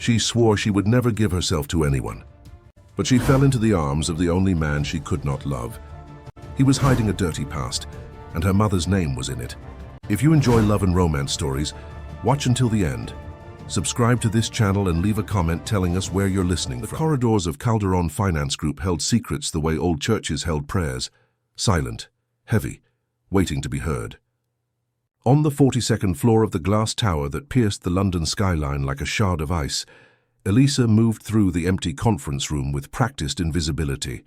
She swore she would never give herself to anyone. But she fell into the arms of the only man she could not love. He was hiding a dirty past, and her mother's name was in it. If you enjoy love and romance stories, watch until the end. Subscribe to this channel and leave a comment telling us where you're listening from. The corridors of Calderon Finance Group held secrets the way old churches held prayers, silent, heavy, waiting to be heard. On the 42nd floor of the glass tower that pierced the London skyline like a shard of ice, Elisa moved through the empty conference room with practiced invisibility.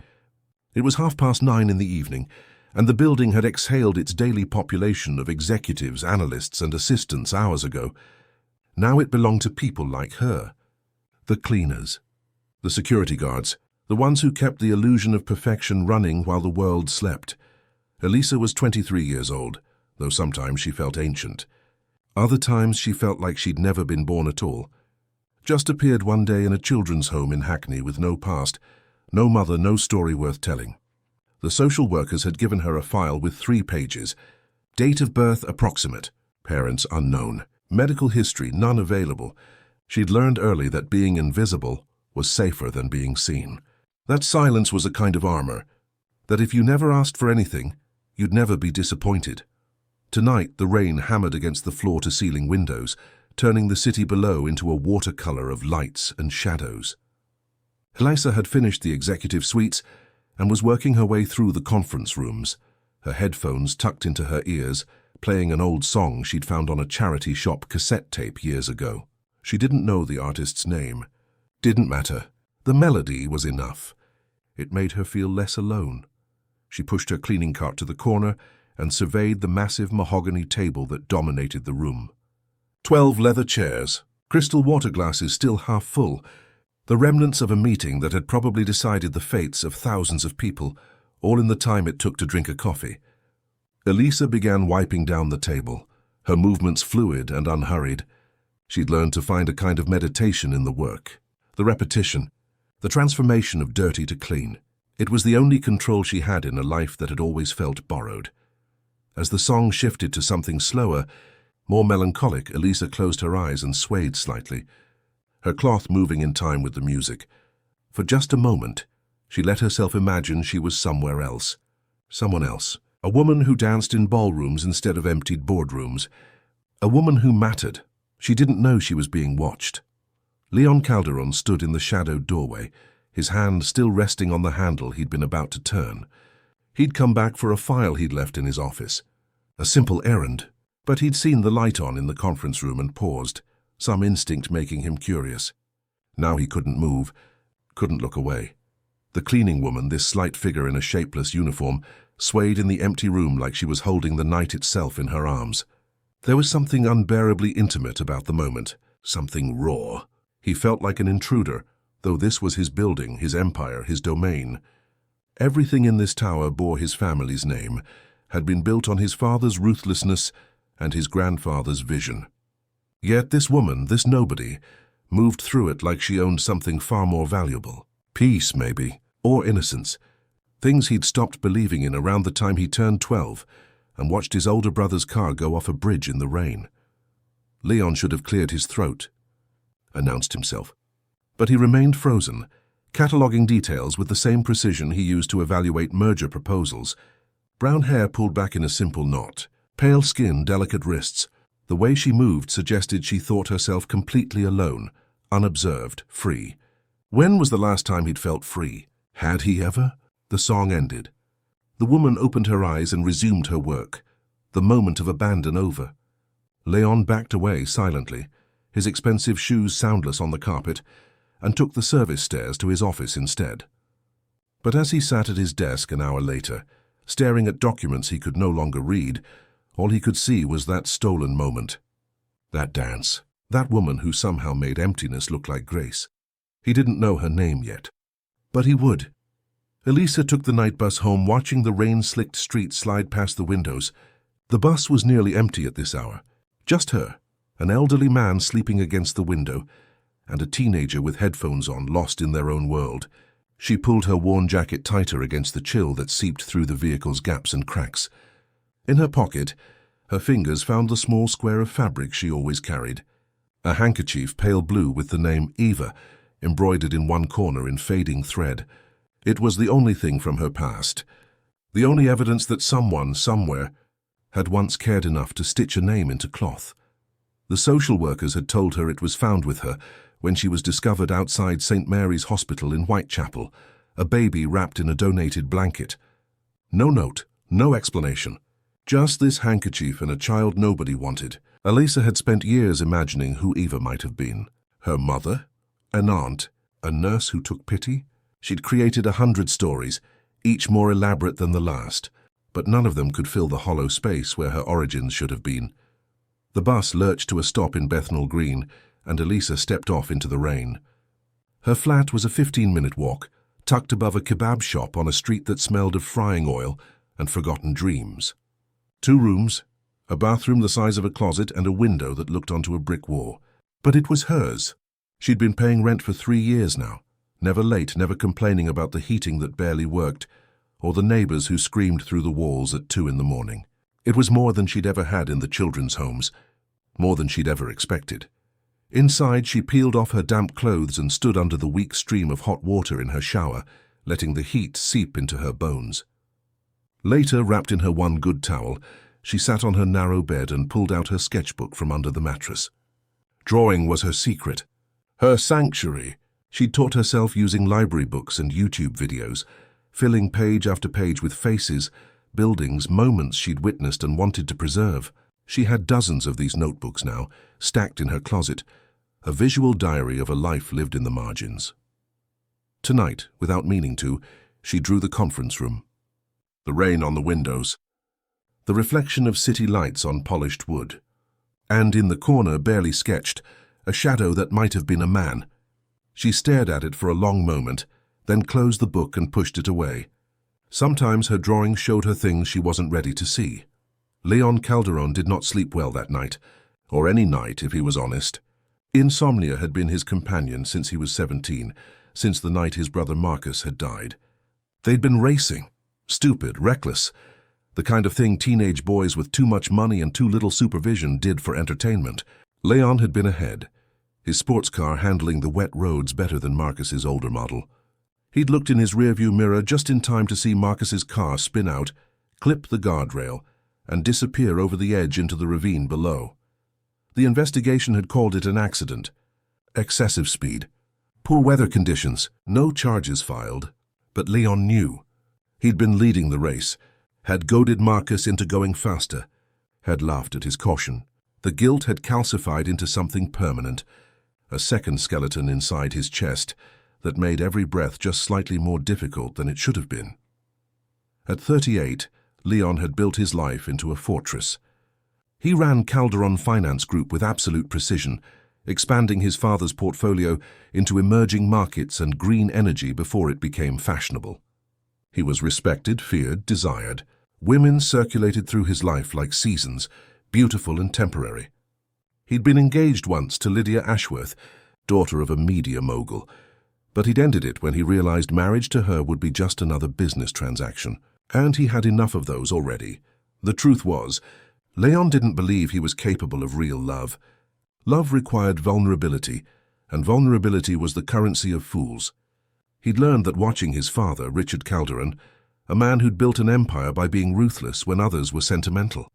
It was 9:30 in the evening, and the building had exhaled its daily population of executives, analysts, and assistants hours ago. Now it belonged to people like her. The cleaners, the security guards, the ones who kept the illusion of perfection running while the world slept. Elisa was 23 years old, though sometimes she felt ancient. Other times she felt like she'd never been born at all. Just appeared one day in a children's home in Hackney with no past, no mother, no story worth telling. The social workers had given her a file with 3 pages. Date of birth approximate, parents unknown, medical history none available. She'd learned early that being invisible was safer than being seen. That silence was a kind of armor, that if you never asked for anything, you'd never be disappointed. Tonight, the rain hammered against the floor-to-ceiling windows, turning the city below into a watercolor of lights and shadows. Elisa had finished the executive suites and was working her way through the conference rooms, her headphones tucked into her ears, playing an old song she'd found on a charity shop cassette tape years ago. She didn't know the artist's name. Didn't matter. The melody was enough. It made her feel less alone. She pushed her cleaning cart to the corner and surveyed the massive mahogany table that dominated the room. 12 leather chairs, crystal water glasses still half full, the remnants of a meeting that had probably decided the fates of thousands of people, all in the time it took to drink a coffee. Elisa began wiping down the table, her movements fluid and unhurried. She'd learned to find a kind of meditation in the work, the repetition, the transformation of dirty to clean. It was the only control she had in a life that had always felt borrowed. As the song shifted to something slower, more melancholic, Elisa closed her eyes and swayed slightly, her cloth moving in time with the music. For just a moment, she let herself imagine she was somewhere else. Someone else. A woman who danced in ballrooms instead of emptied boardrooms. A woman who mattered. She didn't know she was being watched. Leon Calderon stood in the shadowed doorway, his hand still resting on the handle he'd been about to turn. He'd come back for a file he'd left in his office. A simple errand. But he'd seen the light on in the conference room and paused, some instinct making him curious. Now he couldn't move, couldn't look away. The cleaning woman, this slight figure in a shapeless uniform, swayed in the empty room like she was holding the night itself in her arms. There was something unbearably intimate about the moment, something raw. He felt like an intruder, though this was his building, his empire, his domain. Everything in this tower bore his family's name, had been built on his father's ruthlessness and his grandfather's vision. Yet this woman, this nobody, moved through it like she owned something far more valuable. Peace, maybe, or innocence. Things he'd stopped believing in around the time he turned 12 and watched his older brother's car go off a bridge in the rain. Leon should have cleared his throat, announced himself. But he remained frozen, cataloguing details with the same precision he used to evaluate merger proposals. Brown hair pulled back in a simple knot, pale skin, delicate wrists. The way she moved suggested she thought herself completely alone, unobserved, free. When was the last time he'd felt free? Had he ever? The song ended. The woman opened her eyes and resumed her work, the moment of abandon over. Leon backed away silently, his expensive shoes soundless on the carpet, and took the service stairs to his office instead. But as he sat at his desk an hour later, staring at documents he could no longer read, all he could see was that stolen moment. That dance. That woman who somehow made emptiness look like grace. He didn't know her name yet. But he would. Elisa took the night bus home, watching the rain-slicked street slide past the windows. The bus was nearly empty at this hour. Just her, an elderly man sleeping against the window, and a teenager with headphones on, lost in their own world. She pulled her worn jacket tighter against the chill that seeped through the vehicle's gaps and cracks. In her pocket, her fingers found the small square of fabric she always carried, a handkerchief pale blue with the name Eva embroidered in one corner in fading thread. It was the only thing from her past, the only evidence that someone, somewhere, had once cared enough to stitch a name into cloth. The social workers had told her it was found with her when she was discovered outside St. Mary's Hospital in Whitechapel, a baby wrapped in a donated blanket. No note, no explanation. Just this handkerchief and a child nobody wanted. Elisa had spent years imagining who Eva might have been. Her mother? An aunt? A nurse who took pity? She'd created 100 stories, each more elaborate than the last, but none of them could fill the hollow space where her origins should have been. The bus lurched to a stop in Bethnal Green, and Elisa stepped off into the rain. Her flat was a 15-minute walk, tucked above a kebab shop on a street that smelled of frying oil and forgotten dreams. 2 rooms, a bathroom the size of a closet and a window that looked onto a brick wall. But it was hers. She'd been paying rent for 3 years now, never late, never complaining about the heating that barely worked, or the neighbors who screamed through the walls at 2 in the morning. It was more than she'd ever had in the children's homes, more than she'd ever expected. Inside, she peeled off her damp clothes and stood under the weak stream of hot water in her shower, letting the heat seep into her bones. Later, wrapped in her one good towel, she sat on her narrow bed and pulled out her sketchbook from under the mattress. Drawing was her secret, her sanctuary. She'd taught herself using library books and YouTube videos, filling page after page with faces, buildings, moments she'd witnessed and wanted to preserve. She had dozens of these notebooks now, stacked in her closet, a visual diary of a life lived in the margins. Tonight, without meaning to, she drew the conference room. The rain on the windows, the reflection of city lights on polished wood, and in the corner, barely sketched, a shadow that might have been a man. She stared at it for a long moment, then closed the book and pushed it away. Sometimes her drawings showed her things she wasn't ready to see. Leon Calderon did not sleep well that night, or any night if he was honest. Insomnia had been his companion since he was 17, since the night his brother Marcus had died. They'd been racing, stupid, reckless, the kind of thing teenage boys with too much money and too little supervision did for entertainment. Leon had been ahead, his sports car handling the wet roads better than Marcus's older model. He'd looked in his rearview mirror just in time to see Marcus's car spin out, clip the guardrail, and disappear over the edge into the ravine below. The investigation had called it an accident. Excessive speed. Poor weather conditions. No charges filed. But Leon knew. He'd been leading the race, had goaded Marcus into going faster, had laughed at his caution. The guilt had calcified into something permanent, a second skeleton inside his chest that made every breath just slightly more difficult than it should have been. At 38, Leon had built his life into a fortress. He ran Calderon Finance Group with absolute precision, expanding his father's portfolio into emerging markets and green energy before it became fashionable. He was respected, feared, desired. Women circulated through his life like seasons, beautiful and temporary. He'd been engaged once to Lydia Ashworth, daughter of a media mogul, but he'd ended it when he realized marriage to her would be just another business transaction. And he had enough of those already. The truth was, Leon didn't believe he was capable of real love. Love required vulnerability, and vulnerability was the currency of fools. He'd learned that watching his father, Richard Calderon, a man who'd built an empire by being ruthless when others were sentimental.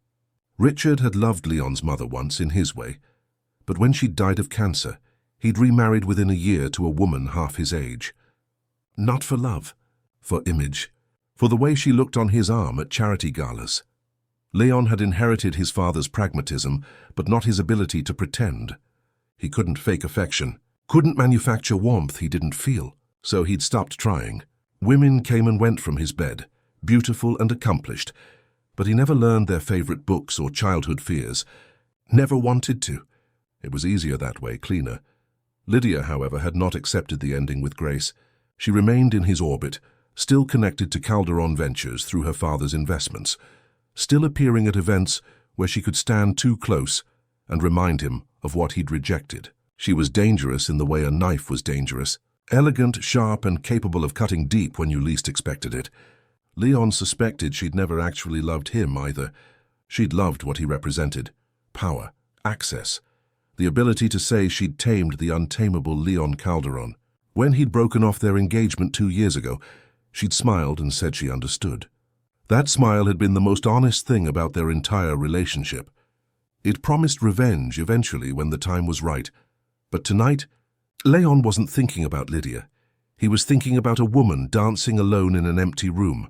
Richard had loved Leon's mother once in his way, but when she'd died of cancer, he'd remarried within a year to a woman half his age. Not for love, for image. For the way she looked on his arm at charity galas. Leon had inherited his father's pragmatism, but not his ability to pretend. He couldn't fake affection, couldn't manufacture warmth he didn't feel, so he'd stopped trying. Women came and went from his bed, beautiful and accomplished, but he never learned their favorite books or childhood fears. Never wanted to. It was easier that way, cleaner. Lydia, however, had not accepted the ending with grace. She remained in his orbit, still connected to Calderon Ventures through her father's investments, still appearing at events where she could stand too close and remind him of what he'd rejected. She was dangerous in the way a knife was dangerous, elegant, sharp, and capable of cutting deep when you least expected it. Leon suspected she'd never actually loved him either. She'd loved what he represented: power, access, the ability to say she'd tamed the untamable Leon Calderon. When he'd broken off their engagement 2 years ago, she'd smiled and said she understood. That smile had been the most honest thing about their entire relationship. It promised revenge eventually when the time was right. But tonight, Leon wasn't thinking about Lydia. He was thinking about a woman dancing alone in an empty room,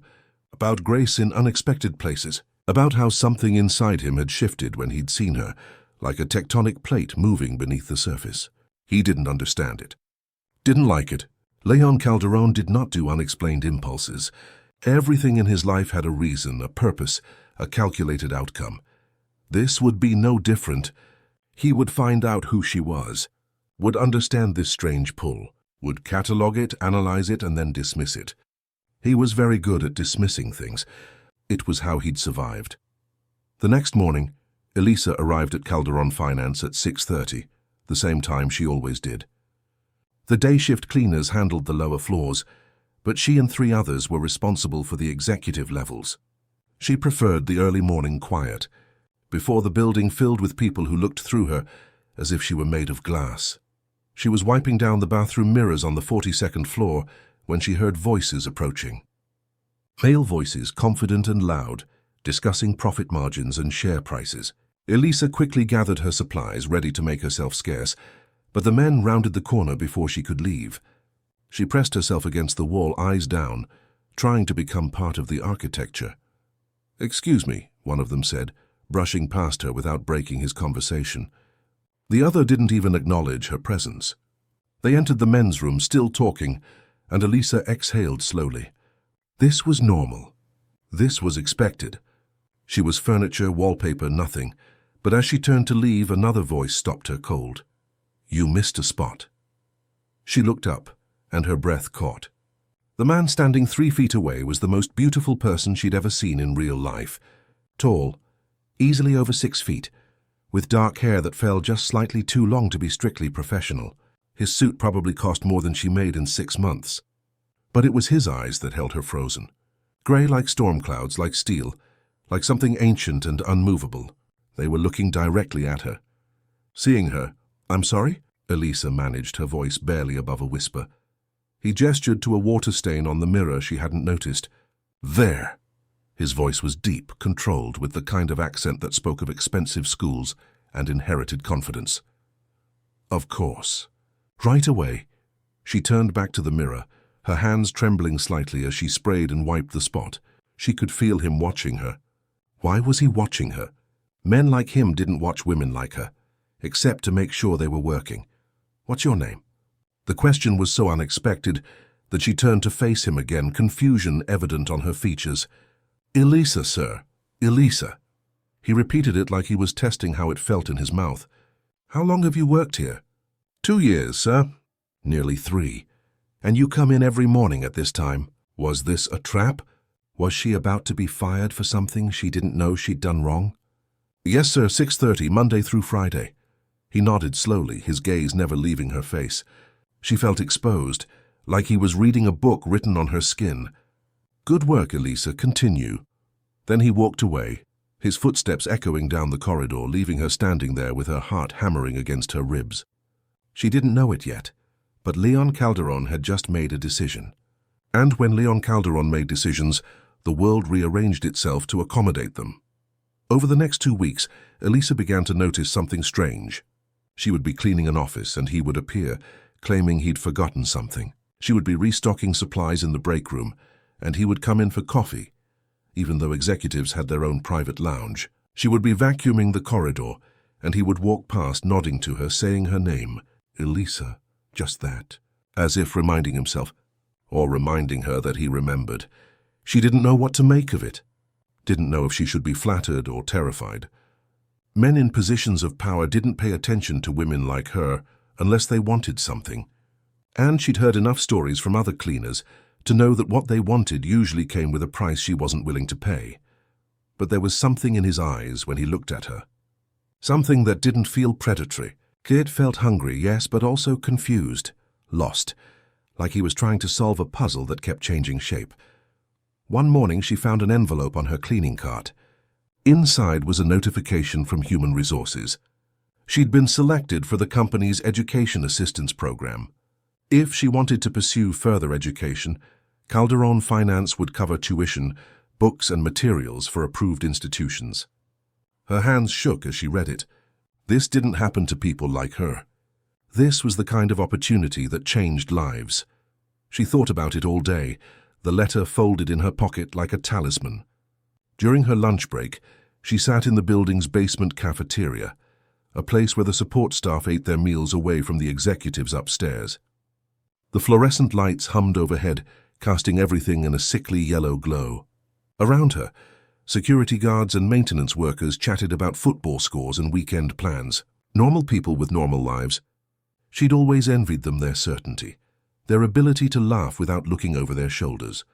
about Grace in unexpected places, about how something inside him had shifted when he'd seen her, like a tectonic plate moving beneath the surface. He didn't understand it. Didn't like it. Leon Calderon did not do unexplained impulses. Everything in his life had a reason, a purpose, a calculated outcome. This would be no different. He would find out who she was, would understand this strange pull, would catalogue it, analyze it, and then dismiss it. He was very good at dismissing things. It was how he'd survived. The next morning, Elisa arrived at Calderon Finance at 6:30, the same time she always did. The day shift cleaners handled the lower floors, but she and 3 others were responsible for the executive levels. She preferred the early morning quiet, before the building filled with people who looked through her as if she were made of glass. She was wiping down the bathroom mirrors on the 42nd floor when she heard voices approaching. Male voices, confident and loud, discussing profit margins and share prices. Elisa quickly gathered her supplies, ready to make herself scarce, but the men rounded the corner before she could leave. She pressed herself against the wall, eyes down, trying to become part of the architecture. "Excuse me," one of them said, brushing past her without breaking his conversation. The other didn't even acknowledge her presence. They entered the men's room, still talking, and Elisa exhaled slowly. This was normal. This was expected. She was furniture, wallpaper, nothing. But as she turned to leave, another voice stopped her cold. "You missed a spot." She looked up, and her breath caught. The man standing 3 feet away was the most beautiful person she'd ever seen in real life. Tall, easily over 6 feet, with dark hair that fell just slightly too long to be strictly professional. His suit probably cost more than she made in 6 months. But it was his eyes that held her frozen. Grey like storm clouds, like steel, like something ancient and unmovable. They were looking directly at her. Seeing her, "I'm sorry?" Elisa managed, her voice barely above a whisper. He gestured to a water stain on the mirror she hadn't noticed. "There!" His voice was deep, controlled, with the kind of accent that spoke of expensive schools and inherited confidence. "Of course." Right away, she turned back to the mirror, her hands trembling slightly as she sprayed and wiped the spot. She could feel him watching her. Why was he watching her? Men like him didn't watch women like her, except to make sure they were working. "What's your name?" The question was so unexpected that she turned to face him again, confusion evident on her features. "Elisa, sir. Elisa." He repeated it like he was testing how it felt in his mouth. "How long have you worked here?" 2 years, sir." "Nearly 3. And you come in every morning at this time. Was this a trap? Was she about to be fired for something she didn't know she'd done wrong?" "Yes, sir, 6:30, Monday through Friday." He nodded slowly, his gaze never leaving her face. She felt exposed, like he was reading a book written on her skin. "Good work, Elisa, continue." Then he walked away, his footsteps echoing down the corridor, leaving her standing there with her heart hammering against her ribs. She didn't know it yet, but Leon Calderon had just made a decision. And when Leon Calderon made decisions, the world rearranged itself to accommodate them. Over the next 2 weeks, Elisa began to notice something strange. She would be cleaning an office and he would appear, claiming he'd forgotten something. She would be restocking supplies in the break room, and he would come in for coffee, even though executives had their own private lounge. She would be vacuuming the corridor, and he would walk past, nodding to her, saying her name, Elisa, just that, as if reminding himself, or reminding her that he remembered. She didn't know what to make of it, didn't know if she should be flattered or terrified. Men in positions of power didn't pay attention to women like her unless they wanted something. And she'd heard enough stories from other cleaners to know that what they wanted usually came with a price she wasn't willing to pay. But there was something in his eyes when he looked at her. Something that didn't feel predatory. Kit felt hungry, yes, but also confused, lost, like he was trying to solve a puzzle that kept changing shape. One morning she found an envelope on her cleaning cart. Inside was a notification from Human Resources. She'd been selected for the company's education assistance program. If she wanted to pursue further education, Calderon Finance would cover tuition, books and materials for approved institutions. Her hands shook as she read it. This didn't happen to people like her. This was the kind of opportunity that changed lives. She thought about it all day, the letter folded in her pocket like a talisman. During her lunch break, she sat in the building's basement cafeteria, a place where the support staff ate their meals away from the executives upstairs. The fluorescent lights hummed overhead, casting everything in a sickly yellow glow. Around her, security guards and maintenance workers chatted about football scores and weekend plans. Normal people with normal lives. She'd always envied them their certainty, their ability to laugh without looking over their shoulders.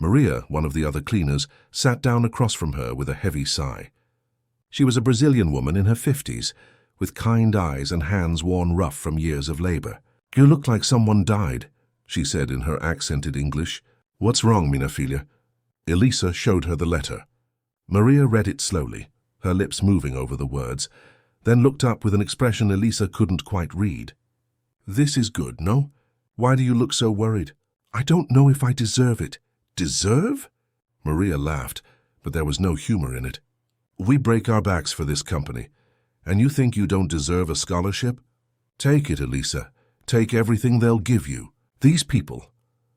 Maria, one of the other cleaners, sat down across from her with a heavy sigh. She was a Brazilian woman in her 50s, with kind eyes and hands worn rough from years of labor. "You look like someone died," she said in her accented English. "What's wrong, minha filha?" Elisa showed her the letter. Maria read it slowly, her lips moving over the words, then looked up with an expression Elisa couldn't quite read. "This is good, no? Why do you look so worried?" "I don't know if I deserve it." "Deserve?" Maria laughed, but there was no humor in it. "We break our backs for this company, and you think you don't deserve a scholarship? Take it, Elisa. Take everything they'll give you. These people,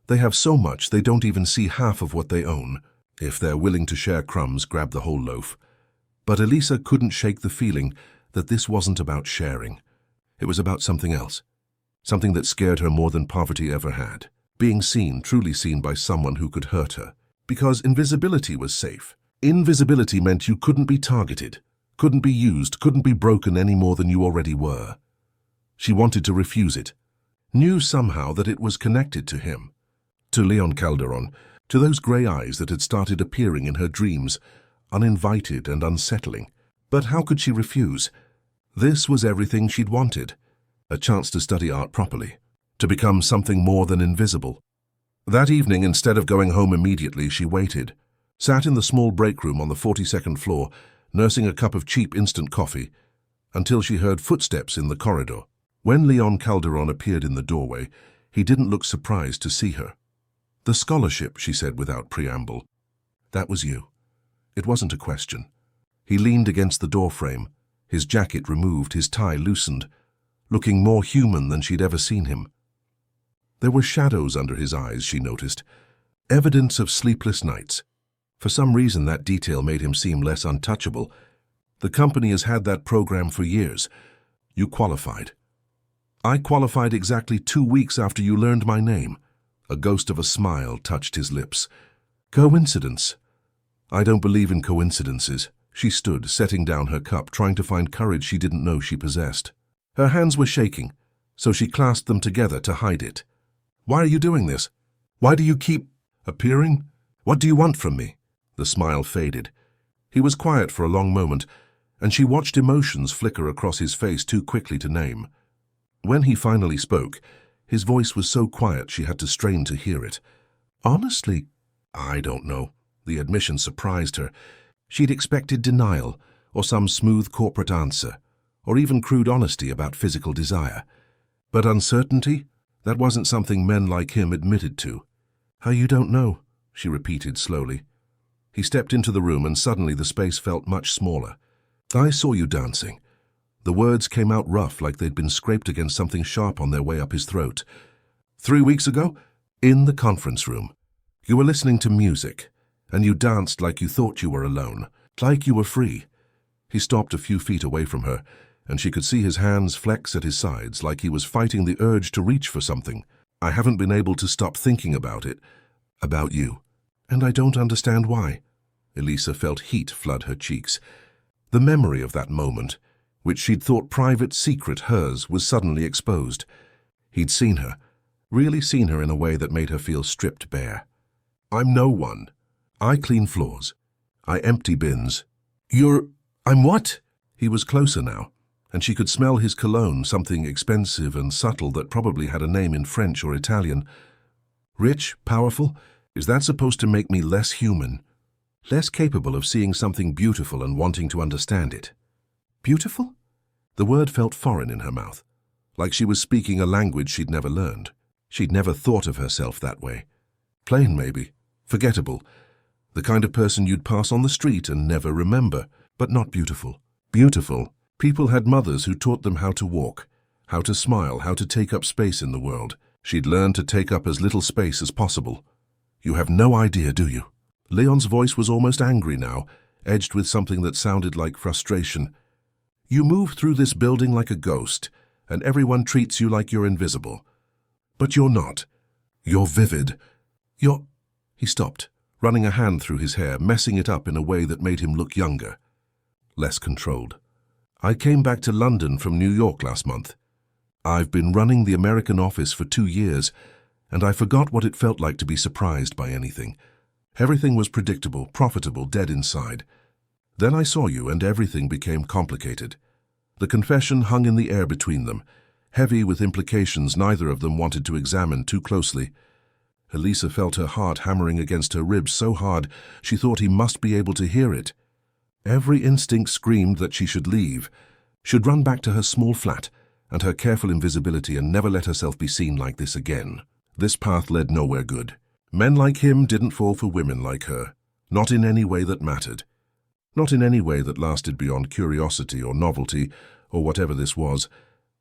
they have so much they don't even see half of what they own. If they're willing to share crumbs, grab the whole loaf." But Elisa couldn't shake the feeling that this wasn't about sharing. It was about something else, something that scared her more than poverty ever had. Being seen, truly seen by someone who could hurt her. Because invisibility was safe. Invisibility meant you couldn't be targeted, couldn't be used, couldn't be broken any more than you already were. She wanted to refuse it, knew somehow that it was connected to him, to Leon Calderon, to those grey eyes that had started appearing in her dreams, uninvited and unsettling. But how could she refuse? This was everything she'd wanted, a chance to study art properly, to become something more than invisible. That evening, instead of going home immediately, she waited, sat in the small break room on the 42nd floor, nursing a cup of cheap instant coffee, until she heard footsteps in the corridor. When Leon Calderon appeared in the doorway, he didn't look surprised to see her. "The scholarship," she said without preamble. "That was you." It wasn't a question. He leaned against the doorframe, his jacket removed, his tie loosened, looking more human than she'd ever seen him. There were shadows under his eyes, she noticed, evidence of sleepless nights. For some reason, that detail made him seem less untouchable. "The company has had that program for years. You qualified." "I qualified exactly 2 weeks after you learned my name." A ghost of a smile touched his lips. "Coincidence?" "I don't believe in coincidences." She stood, setting down her cup, trying to find courage she didn't know she possessed. Her hands were shaking, so she clasped them together to hide it. "Why are you doing this? Why do you keep appearing? What do you want from me?" The smile faded. He was quiet for a long moment, and she watched emotions flicker across his face too quickly to name. When he finally spoke, his voice was so quiet she had to strain to hear it. "Honestly, I don't know." The admission surprised her. She'd expected denial, or some smooth corporate answer, or even crude honesty about physical desire. But uncertainty? That wasn't something men like him admitted to. "How you don't know?" she repeated slowly. He stepped into the room, and suddenly the space felt much smaller. "I saw you dancing." The words came out rough, like they'd been scraped against something sharp on their way up his throat. 3 weeks ago? In the conference room. You were listening to music, and you danced like you thought you were alone, like you were free." He stopped a few feet away from her, and she could see his hands flex at his sides, like he was fighting the urge to reach for something. "I haven't been able to stop thinking about it, about you. And I don't understand why." Elisa felt heat flood her cheeks. The memory of that moment, which she'd thought private, secret, hers, was suddenly exposed. He'd seen her, really seen her in a way that made her feel stripped bare. "I'm no one. I clean floors. I empty bins." "I'm what?" He was closer now, and she could smell his cologne, something expensive and subtle that probably had a name in French or Italian. "Rich? Powerful? Is that supposed to make me less human? Less capable of seeing something beautiful and wanting to understand it?" "Beautiful?" The word felt foreign in her mouth, like she was speaking a language she'd never learned. She'd never thought of herself that way. Plain, maybe. Forgettable. The kind of person you'd pass on the street and never remember, but not beautiful. Beautiful. People had mothers who taught them how to walk, how to smile, how to take up space in the world. She'd learned to take up as little space as possible. You have no idea, do you? Leon's voice was almost angry now, edged with something that sounded like frustration. You move through this building like a ghost, and everyone treats you like you're invisible. But you're not. You're vivid. He stopped, running a hand through his hair, messing it up in a way that made him look younger, less controlled. I came back to London from New York last month. I've been running the American office for 2 years, and I forgot what it felt like to be surprised by anything. Everything was predictable, profitable, dead inside. Then I saw you, and everything became complicated. The confession hung in the air between them, heavy with implications neither of them wanted to examine too closely. Elisa felt her heart hammering against her ribs so hard she thought he must be able to hear it. Every instinct screamed that she should leave, should run back to her small flat and her careful invisibility and never let herself be seen like this again. This path led nowhere good. Men like him didn't fall for women like her, not in any way that mattered. Not in any way that lasted beyond curiosity or novelty or whatever this was,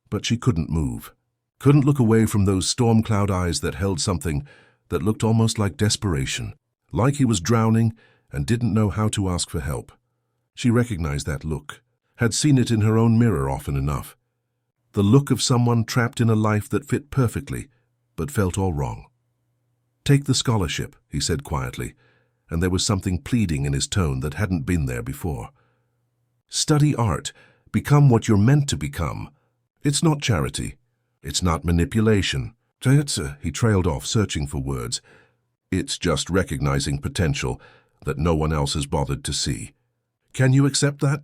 but she couldn't move. Couldn't look away from those storm cloud eyes that held something that looked almost like desperation, like he was drowning and didn't know how to ask for help. She recognized that look, had seen it in her own mirror often enough. The look of someone trapped in a life that fit perfectly, but felt all wrong. Take the scholarship, he said quietly, and there was something pleading in his tone that hadn't been there before. Study art, become what you're meant to become. It's not charity. It's not manipulation. He trailed off, searching for words. It's just recognizing potential that no one else has bothered to see. Can you accept that?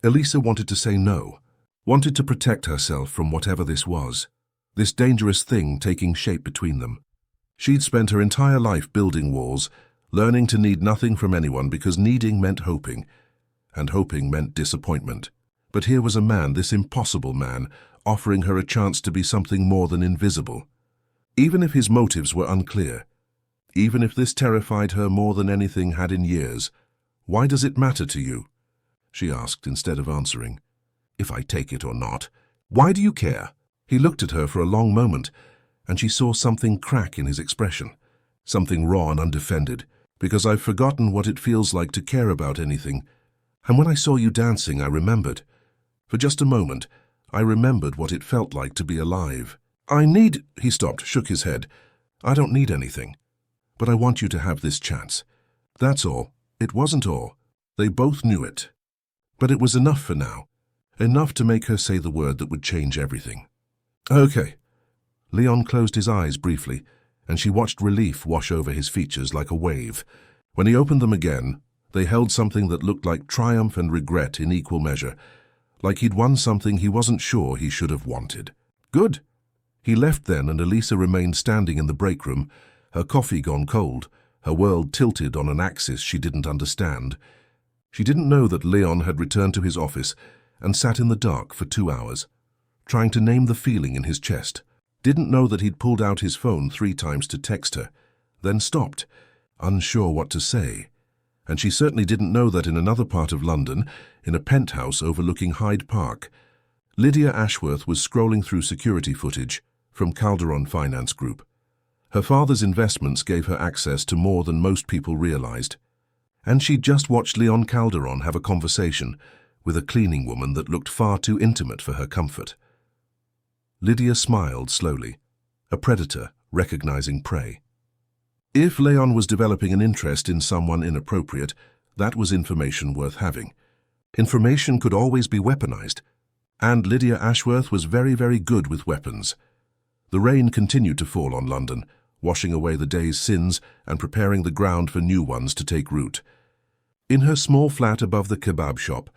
Elisa wanted to say no, wanted to protect herself from whatever this was, this dangerous thing taking shape between them. She'd spent her entire life building walls, learning to need nothing from anyone because needing meant hoping, and hoping meant disappointment. But here was a man, this impossible man, offering her a chance to be something more than invisible. Even if his motives were unclear, even if this terrified her more than anything had in years, why does it matter to you? She asked instead of answering. If I take it or not, why do you care? He looked at her for a long moment, and she saw something crack in his expression, something raw and undefended, because I've forgotten what it feels like to care about anything. And when I saw you dancing, I remembered. For just a moment, I remembered what it felt like to be alive. He stopped, shook his head. I don't need anything. But I want you to have this chance. That's all. It wasn't all. They both knew it. But it was enough for now. Enough to make her say the word that would change everything. Okay. Leon closed his eyes briefly, and she watched relief wash over his features like a wave. When he opened them again, they held something that looked like triumph and regret in equal measure, like he'd won something he wasn't sure he should have wanted. Good. He left then, and Elisa remained standing in the break room, her coffee gone cold, her world tilted on an axis she didn't understand. She didn't know that Leon had returned to his office and sat in the dark for 2 hours, trying to name the feeling in his chest. Didn't know that he'd pulled out his phone 3 times to text her, then stopped, unsure what to say. And she certainly didn't know that in another part of London, in a penthouse overlooking Hyde Park, Lydia Ashworth was scrolling through security footage from Calderon Finance Group. Her father's investments gave her access to more than most people realized. And she'd just watched Leon Calderon have a conversation with a cleaning woman that looked far too intimate for her comfort. Lydia smiled slowly, a predator recognizing prey. If Leon was developing an interest in someone inappropriate, that was information worth having. Information could always be weaponized, and Lydia Ashworth was very, very good with weapons. The rain continued to fall on London, washing away the day's sins and preparing the ground for new ones to take root. In her small flat above the kebab shop,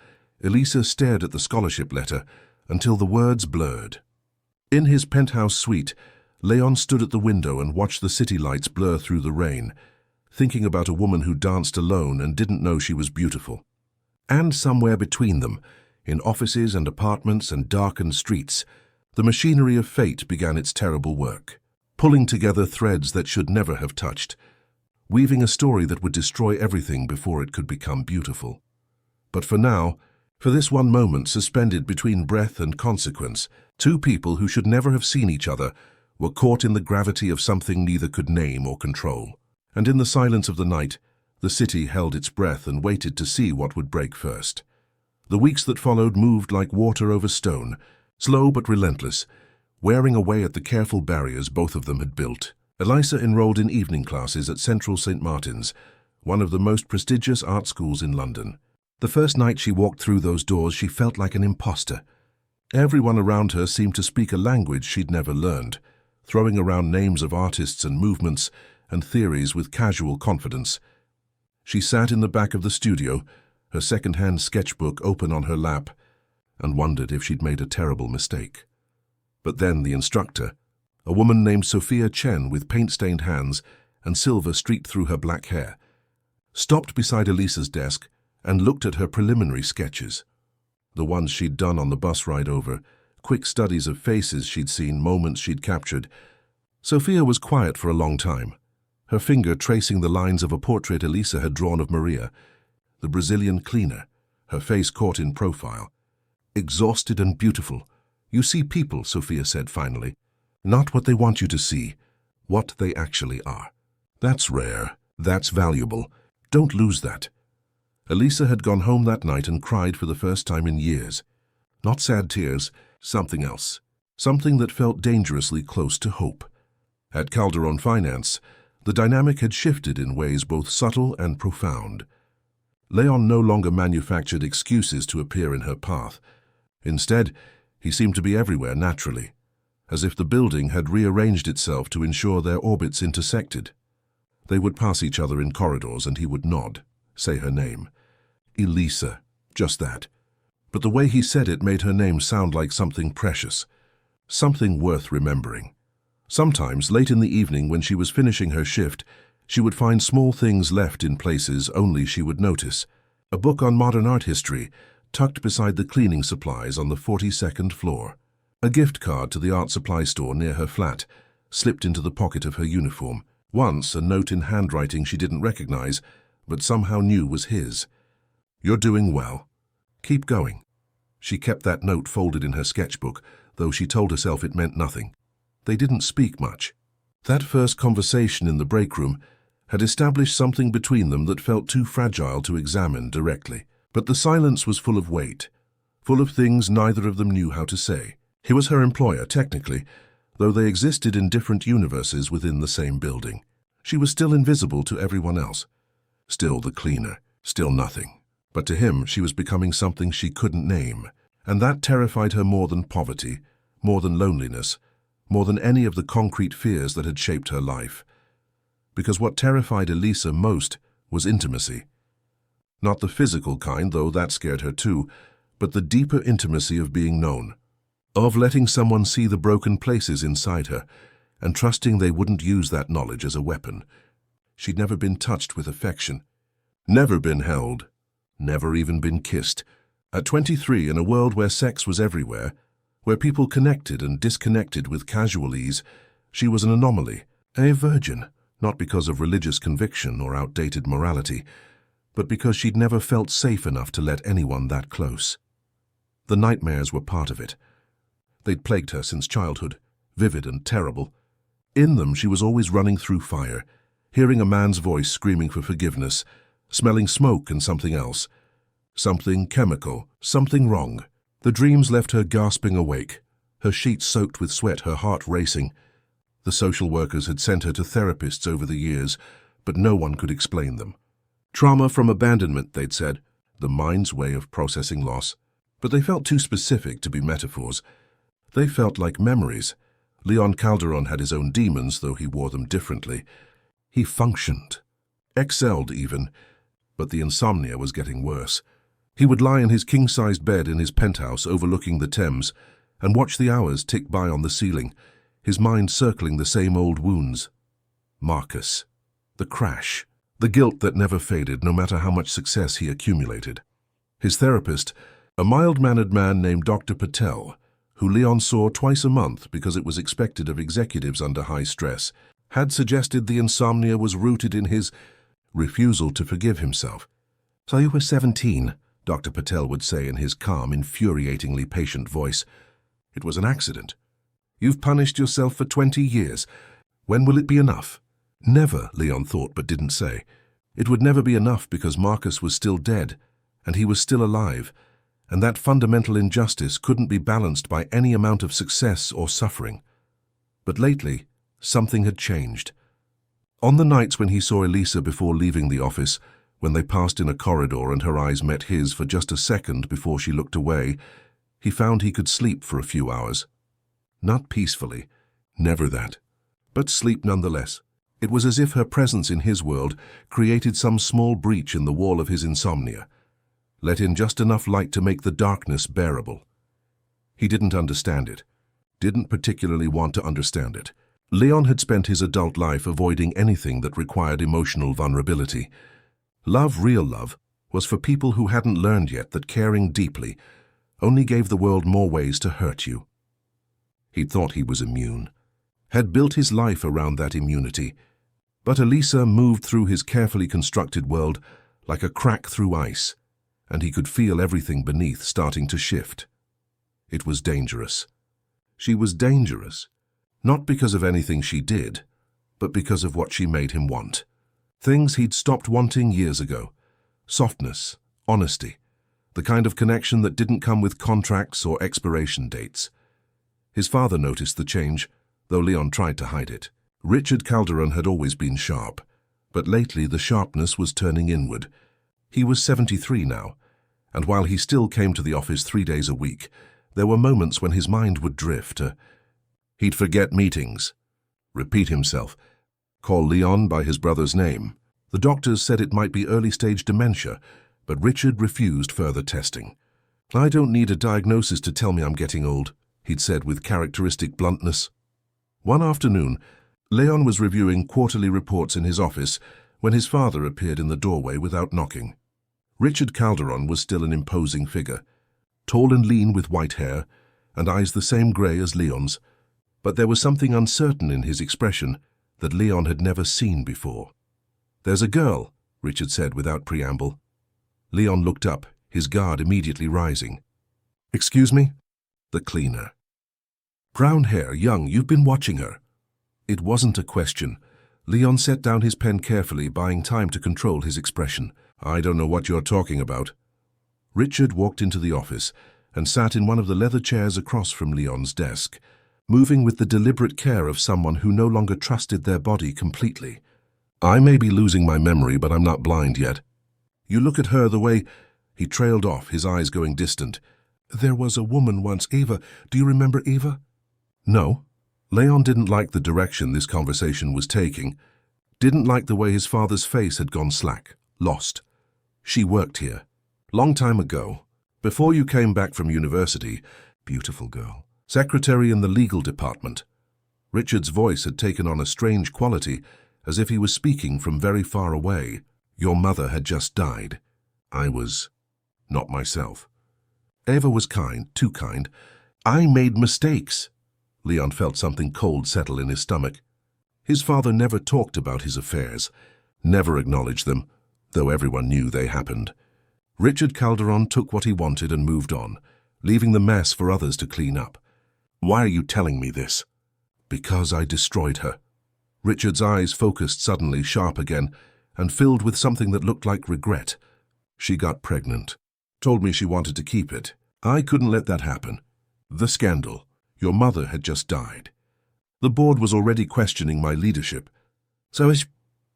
Elisa stared at the scholarship letter until the words blurred. In his penthouse suite, Leon stood at the window and watched the city lights blur through the rain, thinking about a woman who danced alone and didn't know she was beautiful. And somewhere between them, In offices and apartments and darkened streets, the machinery of fate began its terrible work, pulling together threads that should never have touched, weaving a story that would destroy everything before it could become beautiful. But for now, for this one moment suspended between breath and consequence, two people who should never have seen each other were caught in the gravity of something neither could name or control. And in the silence of the night, the city held its breath and waited to see what would break first. The weeks that followed moved like water over stone, slow but relentless, wearing away at the careful barriers both of them had built. Elisa enrolled in evening classes at Central St. Martin's, one of the most prestigious art schools in London. The first night she walked through those doors, she felt like an imposter. Everyone around her seemed to speak a language she'd never learned, throwing around names of artists and movements and theories with casual confidence. She sat in the back of the studio, her second-hand sketchbook open on her lap, and wondered if she'd made a terrible mistake. But then the instructor, a woman named Sophia Chen with paint-stained hands and silver streaked through her black hair, stopped beside Elisa's desk and looked at her preliminary sketches. The ones she'd done on the bus ride over, quick studies of faces she'd seen, moments she'd captured. Sophia was quiet for a long time, her finger tracing the lines of a portrait Elisa had drawn of Maria, the Brazilian cleaner, her face caught in profile. Exhausted and beautiful. You see people, Sophia said finally. Not what they want you to see, what they actually are. That's rare. That's valuable. Don't lose that. Elisa had gone home that night and cried for the first time in years. Not sad tears, something else. Something that felt dangerously close to hope. At Calderon Finance, the dynamic had shifted in ways both subtle and profound. Leon no longer manufactured excuses to appear in her path. Instead, he seemed to be everywhere naturally, as if the building had rearranged itself to ensure their orbits intersected. They would pass each other in corridors and he would nod, say her name. Elisa, just that. But the way he said it made her name sound like something precious, something worth remembering. Sometimes, late in the evening when she was finishing her shift, she would find small things left in places only she would notice. A book on modern art history, tucked beside the cleaning supplies on the 42nd floor. A gift card to the art supply store near her flat, slipped into the pocket of her uniform. Once, a note in handwriting she didn't recognize, but somehow knew was his. You're doing well. Keep going. She kept that note folded in her sketchbook, though she told herself it meant nothing. They didn't speak much. That first conversation in the break room had established something between them that felt too fragile to examine directly. But the silence was full of weight, full of things neither of them knew how to say. He was her employer, technically, though they existed in different universes within the same building. She was still invisible to everyone else. Still the cleaner, still nothing. But to him, she was becoming something she couldn't name, and that terrified her more than poverty, more than loneliness, more than any of the concrete fears that had shaped her life. Because what terrified Elisa most was intimacy. Not the physical kind, though that scared her too, but the deeper intimacy of being known, of letting someone see the broken places inside her, and trusting they wouldn't use that knowledge as a weapon. She'd never been touched with affection, never been held, never even been kissed. At 23, in a world where sex was everywhere, where people connected and disconnected with casual ease, she was an anomaly, a virgin, not because of religious conviction or outdated morality, but because she'd never felt safe enough to let anyone that close. The nightmares were part of it. They'd plagued her since childhood, vivid and terrible. In them she was always running through fire, hearing a man's voice screaming for forgiveness, smelling smoke and something else. Something chemical, something wrong. The dreams left her gasping awake, her sheets soaked with sweat, her heart racing. The social workers had sent her to therapists over the years, but no one could explain them. Trauma from abandonment, they'd said, the mind's way of processing loss. But they felt too specific to be metaphors. They felt like memories. Leon Calderon had his own demons, though he wore them differently. He functioned, excelled even, but the insomnia was getting worse. He would lie in his king-sized bed in his penthouse overlooking the Thames and watch the hours tick by on the ceiling, his mind circling the same old wounds. Marcus. The crash. The guilt that never faded, no matter how much success he accumulated. His therapist, A mild-mannered man named Dr. Patel, who Leon saw twice a month because it was expected of executives under high stress, had suggested the insomnia was rooted in his refusal to forgive himself. "So you were 17, Dr. Patel would say in his calm, infuriatingly patient voice. "It was an accident. You've punished yourself for 20 years. When will it be enough?" Never, Leon thought but didn't say. It would never be enough because Marcus was still dead, and he was still alive, and that fundamental injustice couldn't be balanced by any amount of success or suffering. But lately, something had changed. On the nights when he saw Elisa before leaving the office, when they passed in a corridor and her eyes met his for just a second before she looked away, he found he could sleep for a few hours. Not peacefully, never that, but sleep nonetheless. It was as if her presence in his world created some small breach in the wall of his insomnia, let in just enough light to make the darkness bearable. He didn't understand it, didn't particularly want to understand it. Leon had spent his adult life avoiding anything that required emotional vulnerability. Love, real love, was for people who hadn't learned yet that caring deeply only gave the world more ways to hurt you. He'd thought he was immune, had built his life around that immunity, but Elisa moved through his carefully constructed world like a crack through ice, and he could feel everything beneath starting to shift. It was dangerous. She was dangerous, not because of anything she did, but because of what she made him want. Things he'd stopped wanting years ago. Softness, honesty, the kind of connection that didn't come with contracts or expiration dates. His father noticed the change, though Leon tried to hide it. Richard Calderon had always been sharp, but lately the sharpness was turning inward. He was 73 now, and while he still came to the office 3 days a week, there were moments when his mind would drift. He'd forget meetings, repeat himself, call Leon by his brother's name. The doctors said it might be early-stage dementia, but Richard refused further testing. "I don't need a diagnosis to tell me I'm getting old," he'd said with characteristic bluntness. One afternoon, Leon was reviewing quarterly reports in his office when his father appeared in the doorway without knocking. Richard Calderon was still an imposing figure, tall and lean with white hair, and eyes the same grey as Leon's, but there was something uncertain in his expression that Leon had never seen before. "There's a girl," Richard said without preamble. Leon looked up, his guard immediately rising. "Excuse me?" "The cleaner." "Brown hair, young, you've been watching her." It wasn't a question. Leon set down his pen carefully, buying time to control his expression. "I don't know what you're talking about." Richard walked into the office and sat in one of the leather chairs across from Leon's desk, moving with the deliberate care of someone who no longer trusted their body completely. "I may be losing my memory, but I'm not blind yet. You look at her the way—" He trailed off, his eyes going distant. "There was a woman once, Eva. Do you remember Eva?" No. Leon didn't like the direction this conversation was taking, didn't like the way his father's face had gone slack, lost. "She worked here. Long time ago. Before you came back from university. Beautiful girl. Secretary in the legal department." Richard's voice had taken on a strange quality, as if he was speaking from very far away. "Your mother had just died. I was not myself. Eva was kind, too kind. I made mistakes." Leon felt something cold settle in his stomach. His father never talked about his affairs, never acknowledged them, though everyone knew they happened. Richard Calderon took what he wanted and moved on, leaving the mess for others to clean up. "Why are you telling me this?" "Because I destroyed her." Richard's eyes focused suddenly, sharp again, and filled with something that looked like regret. "She got pregnant. Told me she wanted to keep it. I couldn't let that happen. The scandal. Your mother had just died. The board was already questioning my leadership. So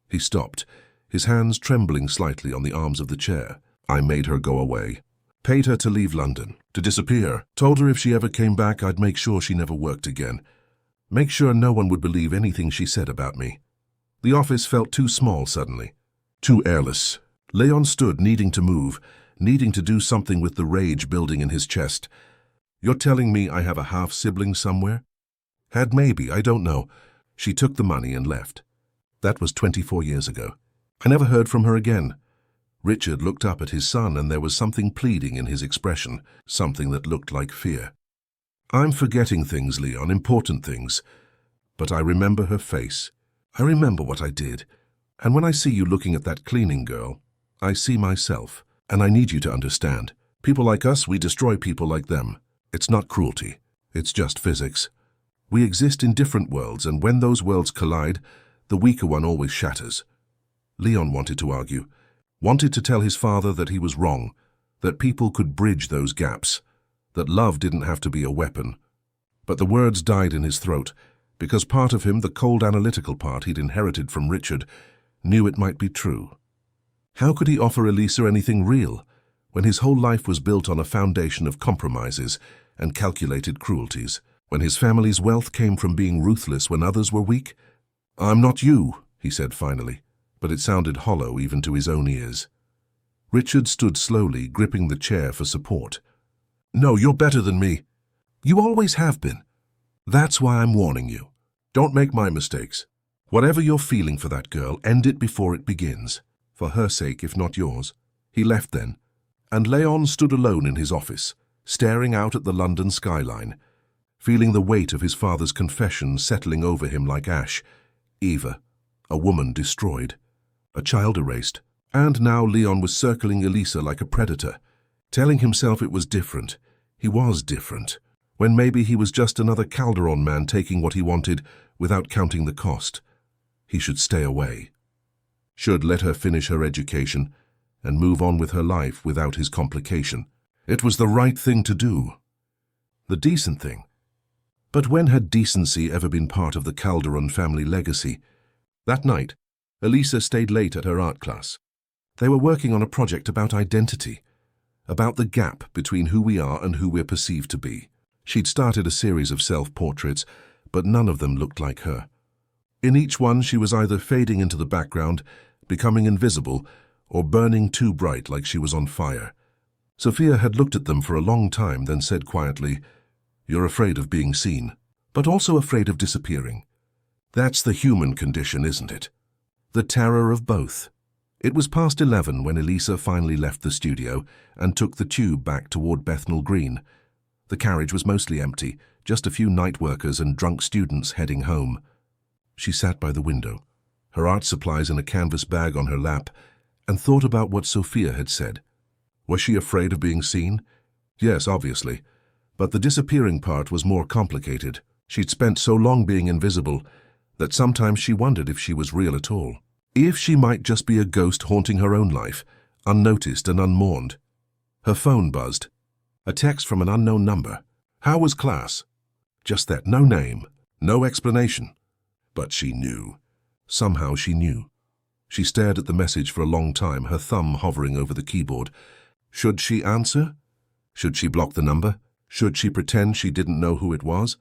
He stopped, his hands trembling slightly on the arms of the chair. "I made her go away. Paid her to leave London, to disappear. Told her if she ever came back, I'd make sure she never worked again. Make sure no one would believe anything she said about me." The office felt too small suddenly, too airless. Leon stood, needing to move, needing to do something with the rage building in his chest. "You're telling me I have a half-sibling somewhere?" "Had maybe, I don't know. She took the money and left. That was 24 years ago. I never heard from her again. Richard looked up at his son, and there was something pleading in his expression, something that looked like fear. "I'm forgetting things, Leon, important things. But I remember her face. I remember what I did. And when I see you looking at that cleaning girl, I see myself. And I need you to understand. People like us, we destroy people like them. It's not cruelty. It's just physics. We exist in different worlds, and when those worlds collide, the weaker one always shatters." Leon wanted to argue, wanted to tell his father that he was wrong, that people could bridge those gaps, that love didn't have to be a weapon. But the words died in his throat, because part of him, the cold analytical part he'd inherited from Richard, knew it might be true. How could he offer Elisa anything real, when his whole life was built on a foundation of compromises and calculated cruelties, when his family's wealth came from being ruthless when others were weak? "I'm not you," he said finally, but it sounded hollow even to his own ears. Richard stood slowly, gripping the chair for support. "No, you're better than me. You always have been. That's why I'm warning you. Don't make my mistakes. Whatever you're feeling for that girl, end it before it begins. For her sake, if not yours." He left then, and Leon stood alone in his office, staring out at the London skyline, feeling the weight of his father's confession settling over him like ash. Eva, a woman destroyed, a child erased, and now Leon was circling Elisa like a predator, telling himself it was different. He was different, when maybe he was just another Calderon man taking what he wanted without counting the cost. He should stay away. Should let her finish her education and move on with her life without his complication. It was the right thing to do. The decent thing. But when had decency ever been part of the Calderon family legacy? That night, Elisa stayed late at her art class. They were working on a project about identity, about the gap between who we are and who we're perceived to be. She'd started a series of self-portraits, but none of them looked like her. In each one, she was either fading into the background, becoming invisible, or burning too bright like she was on fire. Sophia had looked at them for a long time, then said quietly, "You're afraid of being seen, but also afraid of disappearing. That's the human condition, isn't it? The terror of both." It was past 11 when Elisa finally left the studio and took the tube back toward Bethnal Green. The carriage was mostly empty, just a few night workers and drunk students heading home. She sat by the window, her art supplies in a canvas bag on her lap, and thought about what Sophia had said. Was she afraid of being seen? Yes, obviously. But the disappearing part was more complicated. She'd spent so long being invisible that sometimes she wondered if she was real at all. If she might just be a ghost haunting her own life, unnoticed and unmourned. Her phone buzzed. A text from an unknown number. "How was class?" Just that, no name, no explanation. But she knew. Somehow she knew. She stared at the message for a long time, her thumb hovering over the keyboard. Should she answer? Should she block the number? Should she pretend she didn't know who it was?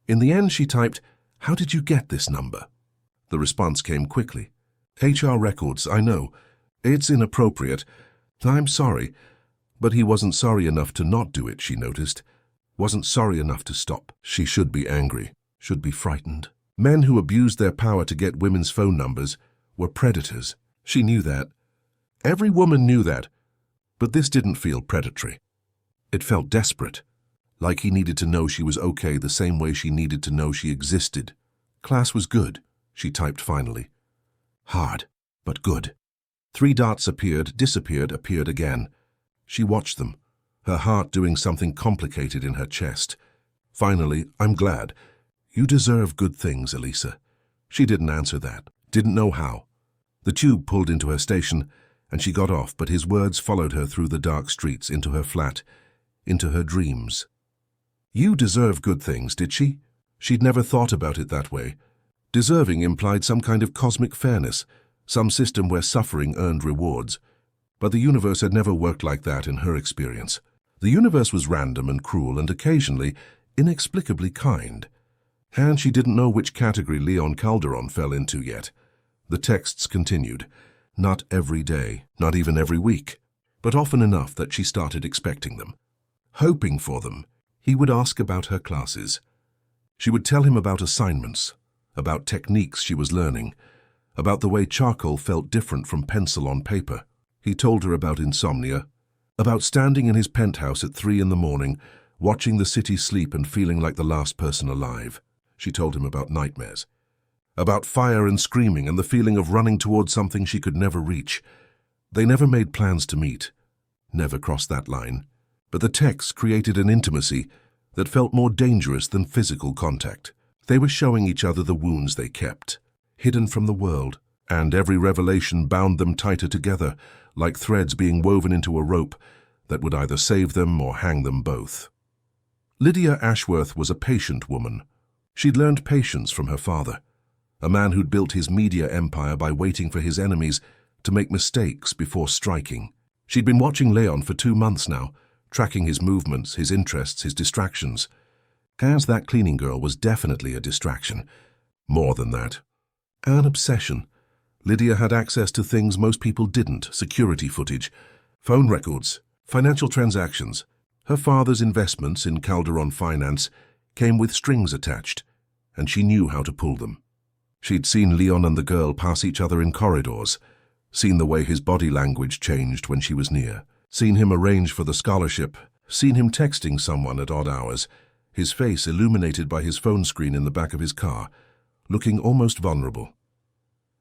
In the end, she typed, "How did you get this number?" The response came quickly. "HR records, I know. It's inappropriate. I'm sorry." But he wasn't sorry enough to not do it, she noticed. Wasn't sorry enough to stop. She should be angry, should be frightened. Men who abused their power to get women's phone numbers were predators. She knew that. Every woman knew that. But this didn't feel predatory. It felt desperate, like he needed to know she was okay the same way she needed to know she existed. "Class was good," she typed finally. "Hard, but good." 3 dots appeared, disappeared, appeared again. She watched them, her heart doing something complicated in her chest. Finally, "I'm glad. You deserve good things, Elisa." She didn't answer that, didn't know how. The tube pulled into her station, and she got off, but his words followed her through the dark streets, into her flat, into her dreams. You deserve good things, did she? She'd never thought about it that way. Deserving implied some kind of cosmic fairness, some system where suffering earned rewards. But the universe had never worked like that in her experience. The universe was random and cruel and occasionally, inexplicably kind. And she didn't know which category Leon Calderon fell into yet. The texts continued. Not every day, not even every week, but often enough that she started expecting them. Hoping for them, he would ask about her classes. She would tell him about assignments, about techniques she was learning, about the way charcoal felt different from pencil on paper. He told her about insomnia, about standing in his penthouse at 3 in the morning, watching the city sleep and feeling like the last person alive. She told him about nightmares, about fire and screaming and the feeling of running towards something she could never reach. They never made plans to meet, never crossed that line, but the texts created an intimacy that felt more dangerous than physical contact. They were showing each other the wounds they kept, hidden from the world, and every revelation bound them tighter together, like threads being woven into a rope that would either save them or hang them both. Lydia Ashworth was a patient woman. She'd learned patience from her father, a man who'd built his media empire by waiting for his enemies to make mistakes before striking. She'd been watching Leon for 2 months now, tracking his movements, his interests, his distractions. As that cleaning girl was definitely a distraction. More than that. An obsession. Lydia had access to things most people didn't: security footage, phone records, financial transactions. Her father's investments in Calderon Finance came with strings attached, and she knew how to pull them. She'd seen Leon and the girl pass each other in corridors, seen the way his body language changed when she was near, seen him arrange for the scholarship, seen him texting someone at odd hours, his face illuminated by his phone screen in the back of his car, looking almost vulnerable.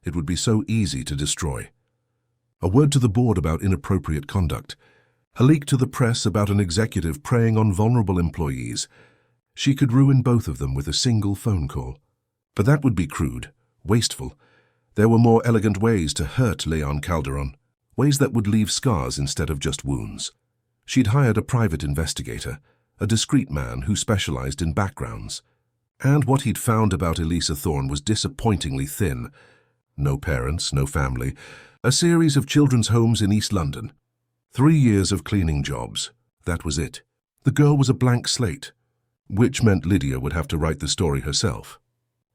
It would be so easy to destroy. A word to the board about inappropriate conduct, a leak to the press about an executive preying on vulnerable employees. She could ruin both of them with a single phone call. But that would be crude, wasteful. There were more elegant ways to hurt Leon Calderon, ways that would leave scars instead of just wounds. She'd hired a private investigator, a discreet man who specialized in backgrounds. And what he'd found about Elisa Thorne was disappointingly thin. No parents, no family, a series of children's homes in East London. 3 years of cleaning jobs. That was it. The girl was a blank slate, which meant Lydia would have to write the story herself.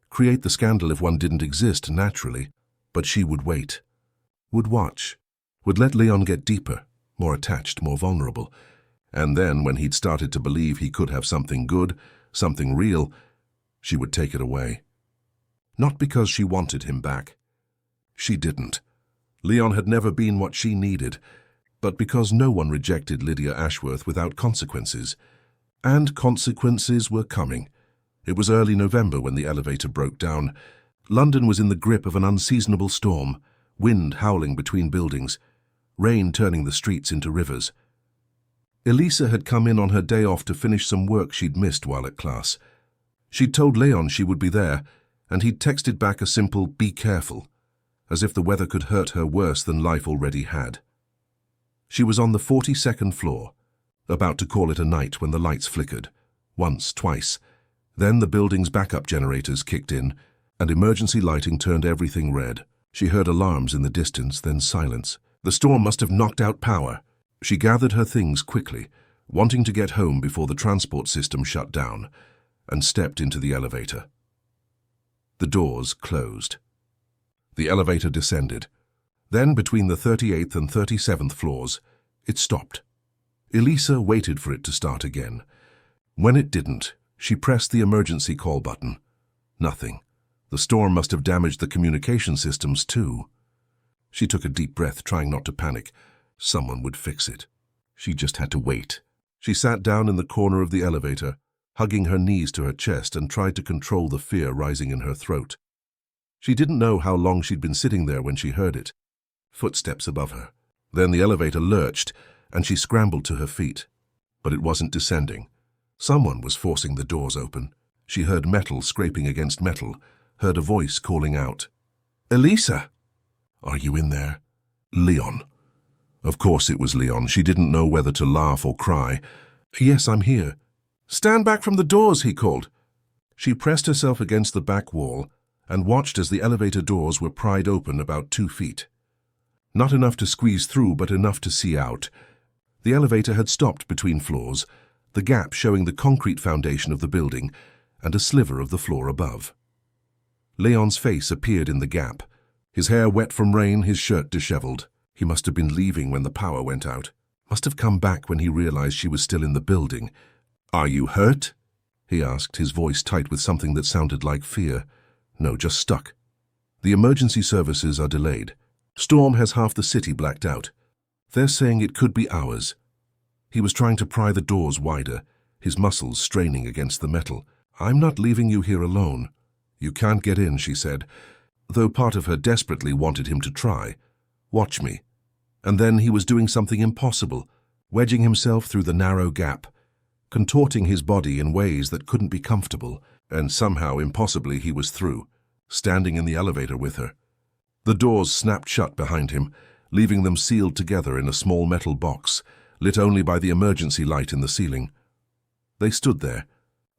Create the scandal if one didn't exist naturally, but she would wait, would watch, would let Leon get deeper, more attached, more vulnerable. And then, when he'd started to believe he could have something good, something real, she would take it away. Not because she wanted him back. She didn't. Leon had never been what she needed, but because no one rejected Lydia Ashworth without consequences. And consequences were coming. It was early November when the elevator broke down. London was in the grip of an unseasonable storm, wind howling between buildings, rain turning the streets into rivers. Elisa had come in on her day off to finish some work she'd missed while at class. She'd told Leon she would be there, and he'd texted back a simple "be careful," as if the weather could hurt her worse than life already had. She was on the 42nd floor, about to call it a night when the lights flickered, once, twice. Then the building's backup generators kicked in, and emergency lighting turned everything red. She heard alarms in the distance, then silence. The storm must have knocked out power. She gathered her things quickly, wanting to get home before the transport system shut down, and stepped into the elevator. The doors closed. The elevator descended. Then, between the 38th and 37th floors, it stopped. Elisa waited for it to start again. When it didn't, she pressed the emergency call button. Nothing. The storm must have damaged the communication systems too. She took a deep breath, trying not to panic. Someone would fix it. She just had to wait. She sat down in the corner of the elevator, hugging her knees to her chest, and tried to control the fear rising in her throat. She didn't know how long she'd been sitting there when she heard it. Footsteps above her. Then the elevator lurched, and she scrambled to her feet. But it wasn't descending. Someone was forcing the doors open. She heard metal scraping against metal, heard a voice calling out. "Elisa! Are you in there?" Leon. Of course it was Leon. She didn't know whether to laugh or cry. "Yes, I'm here." "Stand back from the doors," he called. She pressed herself against the back wall and watched as the elevator doors were pried open about 2 feet. Not enough to squeeze through, but enough to see out. The elevator had stopped between floors, the gap showing the concrete foundation of the building and a sliver of the floor above. Leon's face appeared in the gap, his hair wet from rain, his shirt disheveled. He must have been leaving when the power went out. Must have come back when he realized she was still in the building. "Are you hurt?" he asked, his voice tight with something that sounded like fear. "No, just stuck. The emergency services are delayed. Storm has half the city blacked out. They're saying it could be hours. He was trying to pry the doors wider, his muscles straining against the metal. I'm not leaving you here alone. You can't get in, she said, though part of her desperately wanted him to try. Watch me. And then he was doing something impossible, wedging himself through the narrow gap, contorting his body in ways that couldn't be comfortable, and somehow, impossibly, he was through, standing in the elevator with her. The doors snapped shut behind him, leaving them sealed together in a small metal box, lit only by the emergency light in the ceiling. They stood there,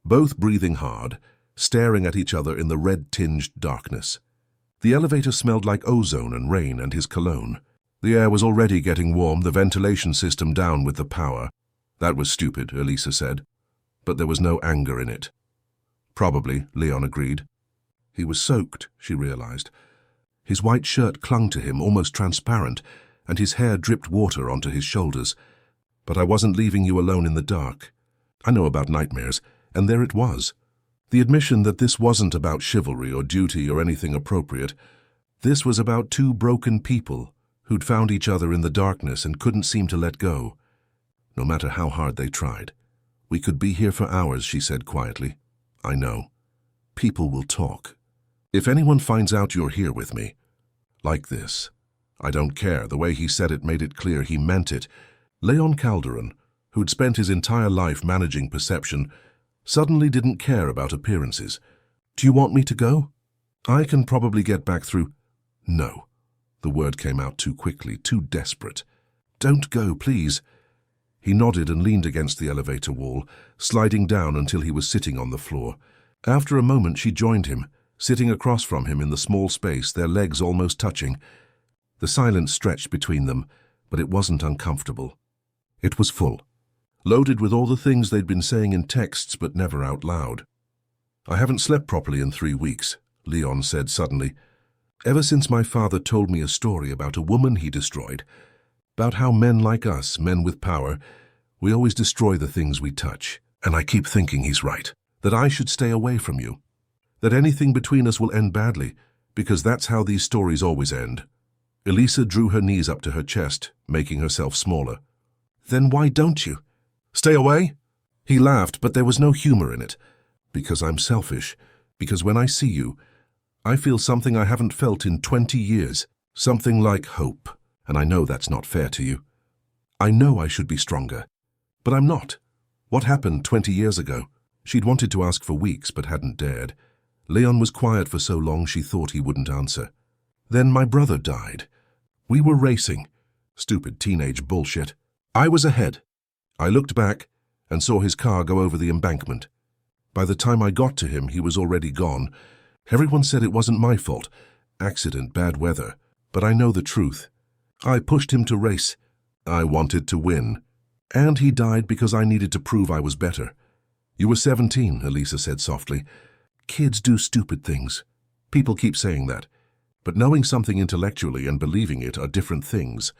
both breathing hard, staring at each other in the red-tinged darkness. The elevator smelled like ozone and rain and his cologne. The air was already getting warm, the ventilation system down with the power. That was stupid, Elisa said, but there was no anger in it. Probably, Leon agreed. He was soaked, she realized. His white shirt clung to him, almost transparent, and his hair dripped water onto his shoulders. But I wasn't leaving you alone in the dark. I know about nightmares, and there it was. The admission that this wasn't about chivalry or duty or anything appropriate. This was about two broken people who'd found each other in the darkness and couldn't seem to let go, no matter how hard they tried. We could be here for hours, she said quietly. I know. People will talk. If anyone finds out you're here with me, like this, I don't care. The way he said it made it clear he meant it. Leon Calderon, who'd spent his entire life managing perception, suddenly didn't care about appearances. Do you want me to go? I can probably get back through. No. The word came out too quickly, too desperate. Don't go, please. He nodded and leaned against the elevator wall, sliding down until he was sitting on the floor. After a moment, she joined him, sitting across from him in the small space, their legs almost touching. The silence stretched between them, but it wasn't uncomfortable. It was full, loaded with all the things they'd been saying in texts but never out loud. I haven't slept properly in 3 weeks, Leon said suddenly. Ever since my father told me a story about a woman he destroyed, about how men like us, men with power, we always destroy the things we touch. And I keep thinking he's right, that I should stay away from you, that anything between us will end badly, because that's how these stories always end. Elisa drew her knees up to her chest, making herself smaller. Then why don't you? Stay away? He laughed, but there was no humor in it. Because I'm selfish. Because when I see you, I feel something I haven't felt in 20 years. Something like hope. And I know that's not fair to you. I know I should be stronger. But I'm not. What happened 20 years ago? She'd wanted to ask for weeks, but hadn't dared. Leon was quiet for so long she thought he wouldn't answer. Then my brother died. We were racing. Stupid teenage bullshit. I was ahead. I looked back and saw his car go over the embankment. By the time I got to him, he was already gone. Everyone said it wasn't my fault. Accident, bad weather. But I know the truth. I pushed him to race. I wanted to win. And he died because I needed to prove I was better. You were 17, Elisa said softly. Kids do stupid things. People keep saying that. But knowing something intellectually and believing it are different things.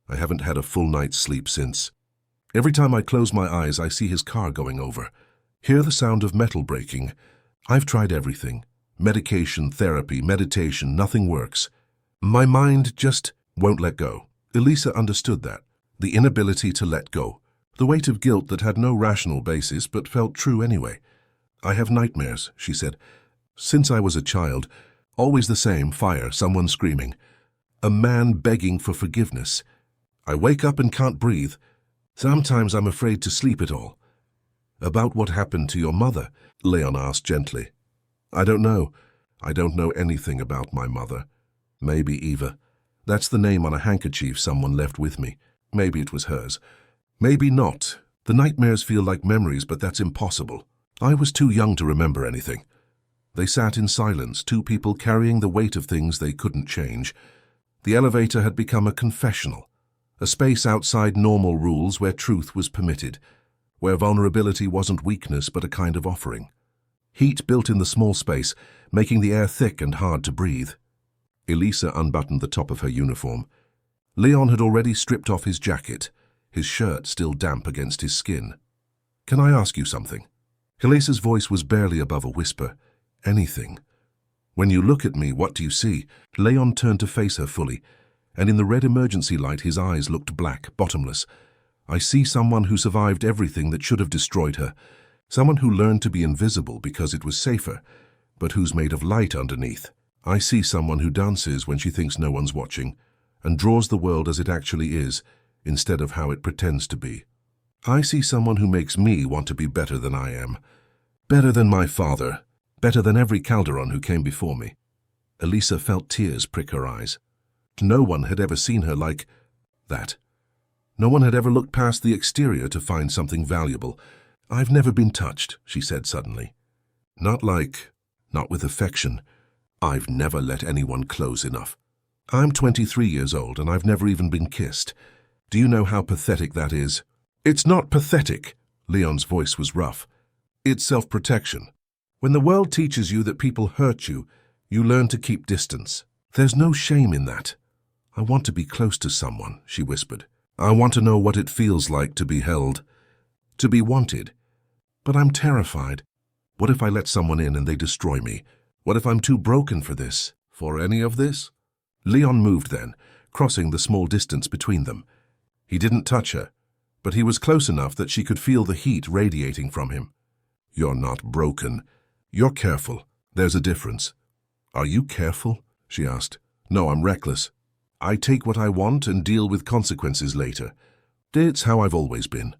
I haven't had a full night's sleep since. Every time I close my eyes, I see his car going over. Hear the sound of metal breaking. I've tried everything. Medication, therapy, meditation, nothing works. My mind just won't let go. Elisa understood that. The inability to let go. The weight of guilt that had no rational basis but felt true anyway. I have nightmares, she said. Since I was a child, always the same, fire, someone screaming. A man begging for forgiveness. I wake up and can't breathe. Sometimes I'm afraid to sleep at all. About what happened to your mother? Leon asked gently. I don't know. I don't know anything about my mother. Maybe Eva. That's the name on a handkerchief someone left with me. Maybe it was hers. Maybe not. The nightmares feel like memories, but that's impossible. I was too young to remember anything. They sat in silence, two people carrying the weight of things they couldn't change. The elevator had become a confessional, a space outside normal rules where truth was permitted, where vulnerability wasn't weakness but a kind of offering. Heat built in the small space, making the air thick and hard to breathe. Elisa unbuttoned the top of her uniform. Leon had already stripped off his jacket, his shirt still damp against his skin. Can I ask you something? Elisa's voice was barely above a whisper. Anything. When you look at me, what do you see? Leon turned to face her fully, and in the red emergency light his eyes looked black, bottomless. I see someone who survived everything that should have destroyed her. Someone who learned to be invisible because it was safer, but who's made of light underneath. I see someone who dances when she thinks no one's watching, and draws the world as it actually is, instead of how it pretends to be. I see someone who makes me want to be better than I am. Better than my father. Better than every Calderon who came before me. Elisa felt tears prick her eyes. No one had ever seen her like that. No one had ever looked past the exterior to find something valuable. "I've never been touched," she said suddenly. Not with affection. I've never let anyone close enough. I'm 23 years old and I've never even been kissed. Do you know how pathetic that is? It's not pathetic. Leon's voice was rough. It's self-protection. When the world teaches you that people hurt you, you learn to keep distance. There's no shame in that. I want to be close to someone, she whispered. I want to know what it feels like to be held, to be wanted. But I'm terrified. What if I let someone in and they destroy me? What if I'm too broken for this, for any of this? Leon moved then, crossing the small distance between them. He didn't touch her, but he was close enough that she could feel the heat radiating from him. You're not broken. You're careful. There's a difference. Are you careful? She asked. No, I'm reckless. I take what I want and deal with consequences later. It's how I've always been.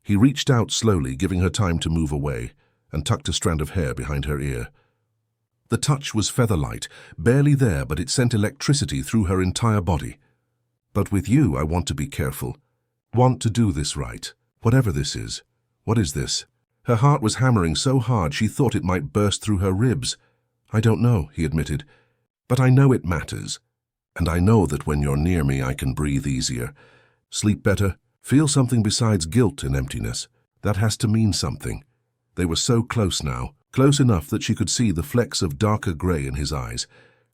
He reached out slowly, giving her time to move away, and tucked a strand of hair behind her ear. The touch was feather-light, barely there, but it sent electricity through her entire body. But with you, I want to be careful. Want to do this right, whatever this is. What is this? Her heart was hammering so hard she thought it might burst through her ribs. I don't know, he admitted, but I know it matters. And I know that when you're near me, I can breathe easier, sleep better, feel something besides guilt and emptiness. That has to mean something. They were so close now, close enough that she could see the flecks of darker gray in his eyes,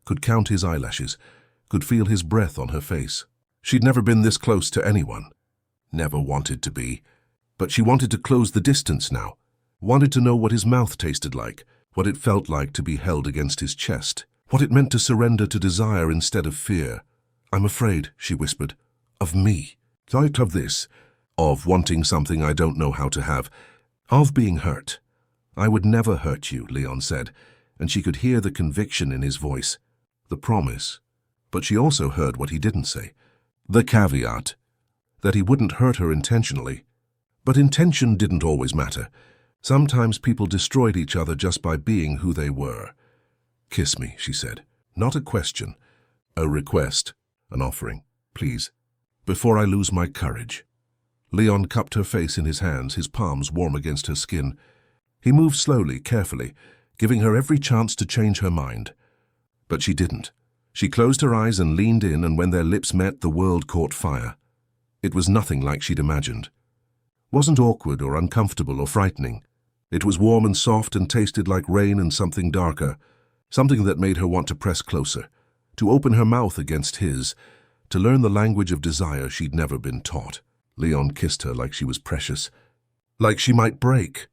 could count his eyelashes, could feel his breath on her face. She'd never been this close to anyone. Never wanted to be. But she wanted to close the distance now. Wanted to know what his mouth tasted like, what it felt like to be held against his chest, what it meant to surrender to desire instead of fear. I'm afraid, she whispered, of me. Thought of this, of wanting something I don't know how to have, of being hurt. I would never hurt you, Leon said, and she could hear the conviction in his voice, the promise. But she also heard what he didn't say, the caveat, that he wouldn't hurt her intentionally. But intention didn't always matter. Sometimes people destroyed each other just by being who they were. Kiss me, she said. Not a question. A request. An offering. Please. Before I lose my courage. Leon cupped her face in his hands, his palms warm against her skin. He moved slowly, carefully, giving her every chance to change her mind. But she didn't. She closed her eyes and leaned in, and when their lips met, the world caught fire. It was nothing like she'd imagined. Wasn't awkward or uncomfortable or frightening. It was warm and soft and tasted like rain and something darker, something that made her want to press closer, to open her mouth against his, to learn the language of desire she'd never been taught. Leon kissed her like she was precious, like she might break.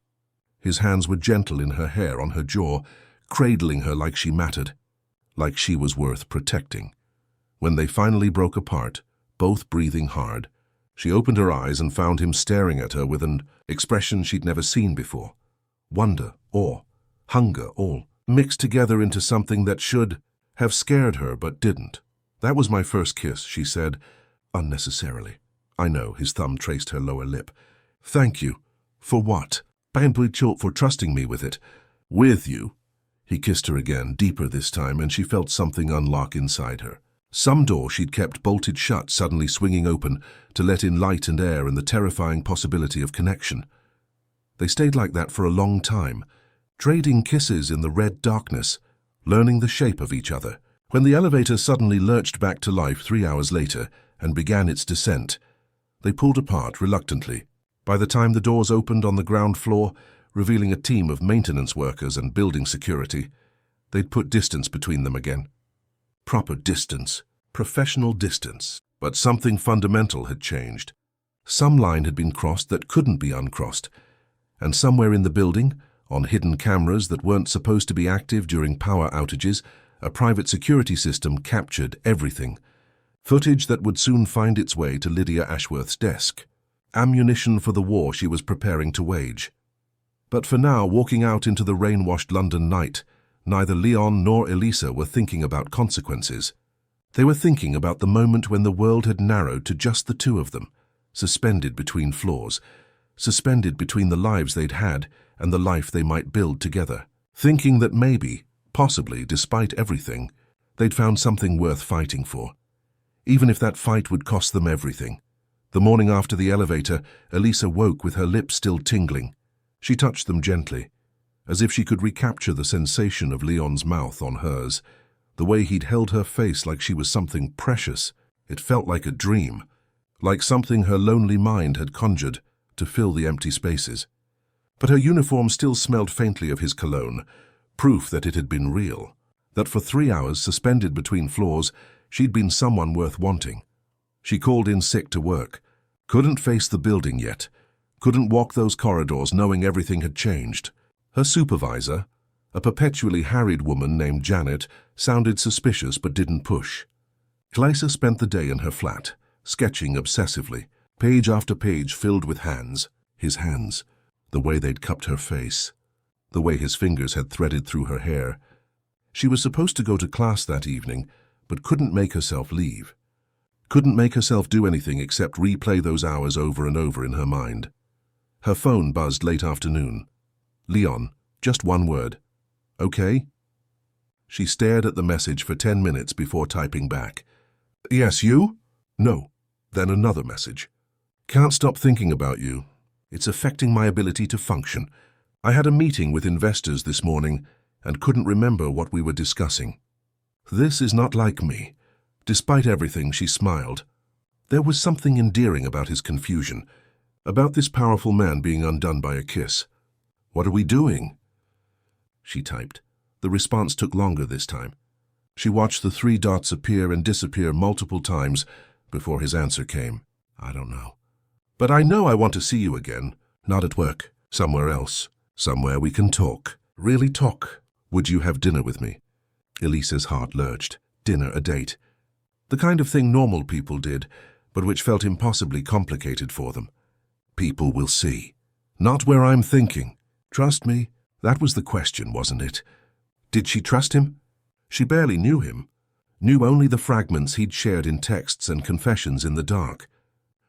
His hands were gentle in her hair, on her jaw, cradling her like she mattered, like she was worth protecting. When they finally broke apart, both breathing hard, she opened her eyes and found him staring at her with an expression she'd never seen before. Wonder, awe, hunger, all mixed together into something that should have scared her but didn't. That was my first kiss, she said, unnecessarily. I know, his thumb traced her lower lip. Thank you. For what? For trusting me with it. With you. He kissed her again, deeper this time, and she felt something unlock inside her. Some door she'd kept bolted shut suddenly swinging open to let in light and air and the terrifying possibility of connection. They stayed like that for a long time, trading kisses in the red darkness, learning the shape of each other. When the elevator suddenly lurched back to life 3 hours later and began its descent, they pulled apart reluctantly. By the time the doors opened on the ground floor, revealing a team of maintenance workers and building security, they'd put distance between them again. Proper distance, professional distance. But something fundamental had changed. Some line had been crossed that couldn't be uncrossed, and somewhere in the building, on hidden cameras that weren't supposed to be active during power outages, a private security system captured everything, Footage that would soon find its way to Lydia Ashworth's desk. Ammunition for the war she was preparing to wage. But for now, walking out into the rain-washed London night, neither Leon nor Elisa were thinking about consequences. They were thinking about the moment when the world had narrowed to just the two of them, suspended between floors, suspended between the lives they'd had and the life they might build together. Thinking that maybe, possibly, despite everything, they'd found something worth fighting for. Even if that fight would cost them everything. The morning after the elevator, Elisa woke with her lips still tingling. She touched them gently, as if she could recapture the sensation of Leon's mouth on hers, the way he'd held her face like she was something precious. It felt like a dream, like something her lonely mind had conjured to fill the empty spaces. But her uniform still smelled faintly of his cologne, proof that it had been real, that for 3 hours, suspended between floors, she'd been someone worth wanting. She called in sick to work, couldn't face the building yet, couldn't walk those corridors knowing everything had changed. Her supervisor, a perpetually harried woman named Janet, sounded suspicious but didn't push. Elisa spent the day in her flat, sketching obsessively, page after page filled with hands. His hands, the way they'd cupped her face, the way his fingers had threaded through her hair. She was supposed to go to class that evening, but couldn't make herself leave. Couldn't make herself do anything except replay those hours over and over in her mind. Her phone buzzed late afternoon. Leon, just one word. Okay? She stared at the message for 10 minutes before typing back. Yes, you? No. Then another message. Can't stop thinking about you. It's affecting my ability to function. I had a meeting with investors this morning and couldn't remember what we were discussing. This is not like me. Despite everything, she smiled. There was something endearing about his confusion, about this powerful man being undone by a kiss. What are we doing? She typed. The response took longer this time. She watched the 3 dots appear and disappear multiple times before his answer came. I don't know. But I know I want to see you again. Not at work. Somewhere else. Somewhere we can talk. Really talk. Would you have dinner with me? Elisa's heart lurched. Dinner, a date. The kind of thing normal people did, but which felt impossibly complicated for them. People will see. Not where I'm thinking. Trust me? That was the question, wasn't it? Did she trust him? She barely knew him. Knew only the fragments he'd shared in texts and confessions in the dark.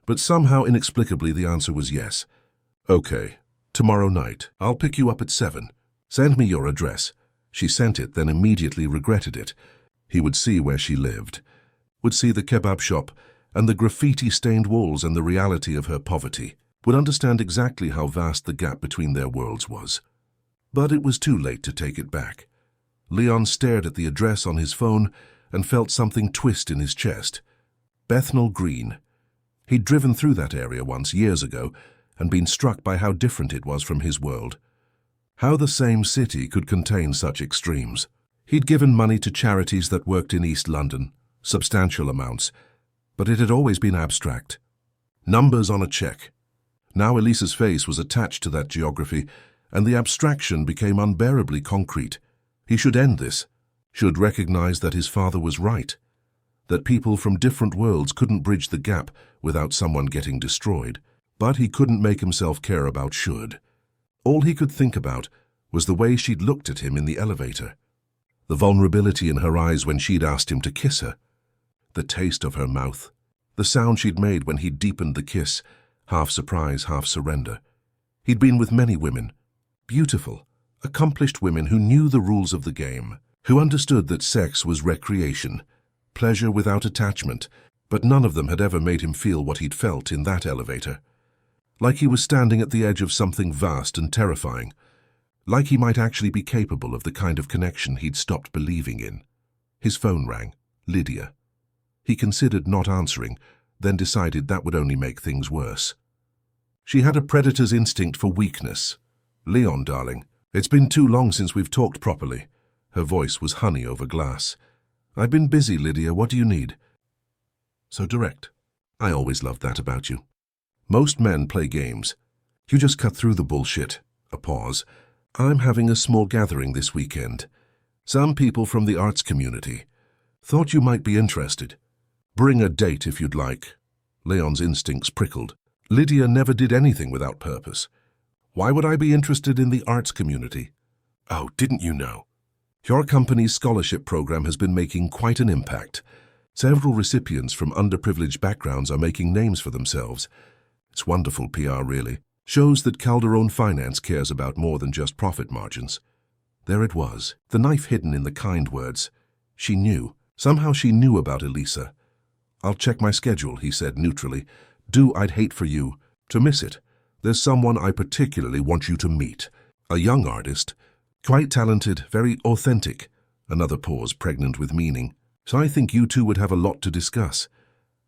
But somehow, inexplicably, the answer was yes. Okay. Tomorrow night. I'll pick you up at 7. Send me your address. She sent it, then immediately regretted it. He would see where she lived. Would see the kebab shop and the graffiti-stained walls and the reality of her poverty. Would understand exactly how vast the gap between their worlds was. But it was too late to take it back. Leon stared at the address on his phone and felt something twist in his chest. Bethnal Green. He'd driven through that area once, years ago, and been struck by how different it was from his world. How the same city could contain such extremes. He'd given money to charities that worked in East London, substantial amounts, but it had always been abstract. Numbers on a check. Now Elisa's face was attached to that geography, and the abstraction became unbearably concrete. He should end this, should recognize that his father was right, that people from different worlds couldn't bridge the gap without someone getting destroyed. But he couldn't make himself care about should. All he could think about was the way she'd looked at him in the elevator, the vulnerability in her eyes when she'd asked him to kiss her, the taste of her mouth, the sound she'd made when he'd deepened the kiss, half surprise, half surrender. He'd been with many women, beautiful, accomplished women who knew the rules of the game, who understood that sex was recreation, pleasure without attachment, but none of them had ever made him feel what he'd felt in that elevator. Like he was standing at the edge of something vast and terrifying, like he might actually be capable of the kind of connection he'd stopped believing in. His phone rang. Lydia. He considered not answering, then decided that would only make things worse. She had a predator's instinct for weakness. Leon, darling, it's been too long since we've talked properly. Her voice was honey over glass. I've been busy, Lydia. What do you need? So direct. I always loved that about you. Most men play games. You just cut through the bullshit. A pause. I'm having a small gathering this weekend. Some people from the arts community. Thought you might be interested. Bring a date if you'd like. Leon's instincts prickled. Lydia never did anything without purpose. Why would I be interested in the arts community? Oh, didn't you know? Your company's scholarship program has been making quite an impact. Several recipients from underprivileged backgrounds are making names for themselves. It's wonderful PR, really. Shows that Calderon Finance cares about more than just profit margins. There it was, the knife hidden in the kind words. She knew. Somehow she knew about Elisa. I'll check my schedule, he said neutrally. I'd hate for you to miss it. There's someone I particularly want you to meet. A young artist. Quite talented, very authentic. Another pause pregnant with meaning. So I think you two would have a lot to discuss.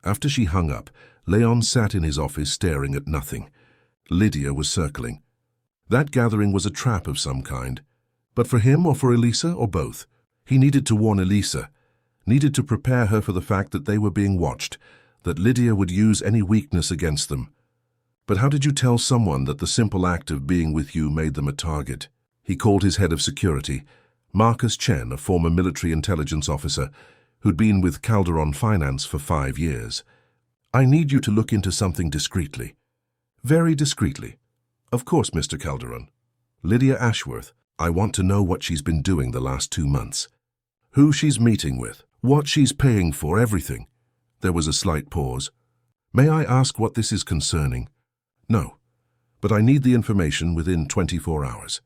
After she hung up, Leon sat in his office staring at nothing. Lydia was circling. That gathering was a trap of some kind. But for him or for Elisa or both? He needed to warn Elisa. Needed to prepare her for the fact that they were being watched, that Lydia would use any weakness against them. But how did you tell someone that the simple act of being with you made them a target? He called his head of security, Marcus Chen, a former military intelligence officer, who'd been with Calderon Finance for 5 years. I need you to look into something discreetly. Very discreetly. Of course, Mr. Calderon. Lydia Ashworth, I want to know what she's been doing the last 2 months. Who she's meeting with, what she's paying for, everything. There was a slight pause. May I ask what this is concerning? No, but I need the information within 24 hours.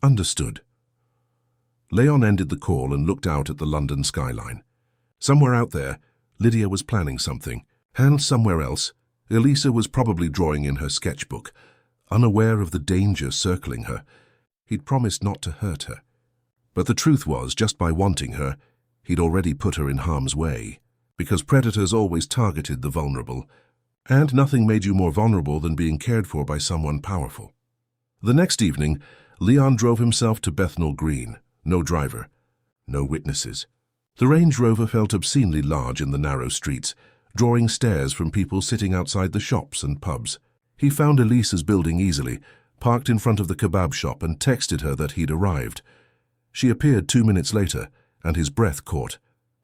Understood. Leon ended the call and looked out at the London skyline. Somewhere out there, Lydia was planning something, and somewhere else, Elisa was probably drawing in her sketchbook, unaware of the danger circling her. He'd promised not to hurt her. But the truth was, just by wanting her, he'd already put her in harm's way, because predators always targeted the vulnerable, and nothing made you more vulnerable than being cared for by someone powerful. The next evening, Leon drove himself to Bethnal Green. No driver, no witnesses. The Range Rover felt obscenely large in the narrow streets, drawing stares from people sitting outside the shops and pubs. He found Elisa's building easily, parked in front of the kebab shop, and texted her that he'd arrived. She appeared 2 minutes later, and his breath caught.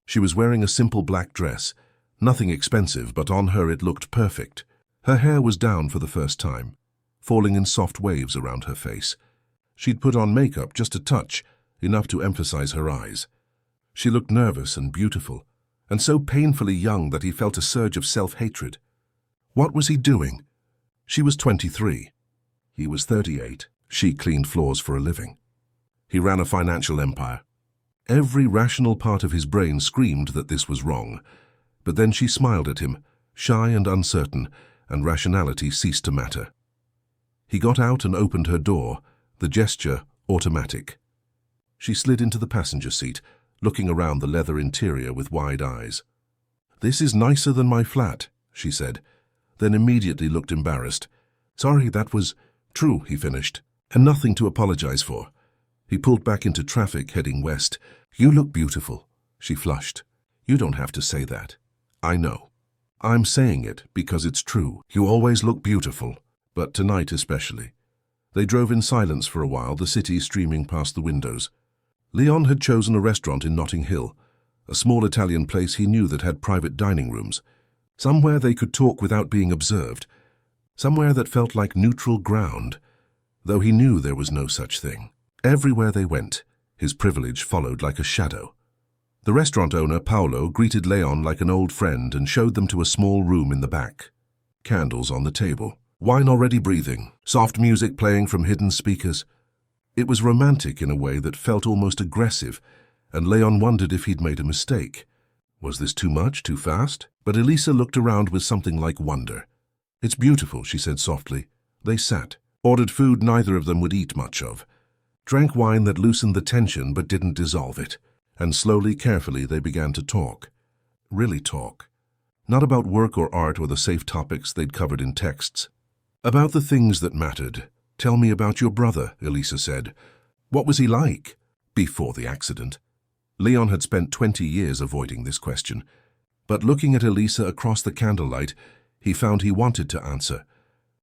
She was wearing a simple black dress. Nothing expensive, but on her it looked perfect. Her hair was down for the first time, falling in soft waves around her face. She'd put on makeup, just a touch, enough to emphasize her eyes. She looked nervous and beautiful, and so painfully young that he felt a surge of self-hatred. What was he doing? She was 23. He was 38. She cleaned floors for a living. He ran a financial empire. Every rational part of his brain screamed that this was wrong. But then she smiled at him, shy and uncertain, and rationality ceased to matter. He got out and opened her door, the gesture automatic. She slid into the passenger seat, looking around the leather interior with wide eyes. "This is nicer than my flat," she said, then immediately looked embarrassed. "Sorry, that was true," he finished, "and nothing to apologize for." He pulled back into traffic, heading west. "You look beautiful," she flushed. "You don't have to say that. I know. I'm saying it because it's true. You always look beautiful, but tonight especially." They drove in silence for a while, the city streaming past the windows. Leon had chosen a restaurant in Notting Hill, a small Italian place he knew that had private dining rooms. Somewhere they could talk without being observed. Somewhere that felt like neutral ground, though he knew there was no such thing. Everywhere they went, his privilege followed like a shadow. The restaurant owner, Paolo, greeted Leon like an old friend and showed them to a small room in the back. Candles on the table, wine already breathing, soft music playing from hidden speakers. It was romantic in a way that felt almost aggressive, and Leon wondered if he'd made a mistake. Was this too much, too fast? But Elisa looked around with something like wonder. "It's beautiful," she said softly. They sat, ordered food neither of them would eat much of, drank wine that loosened the tension but didn't dissolve it, and slowly, carefully, they began to talk. Really talk. Not about work or art or the safe topics they'd covered in texts. About the things that mattered. "Tell me about your brother," Elisa said. "What was he like before the accident?" Leon had spent 20 years avoiding this question, but looking at Elisa across the candlelight, he found he wanted to answer.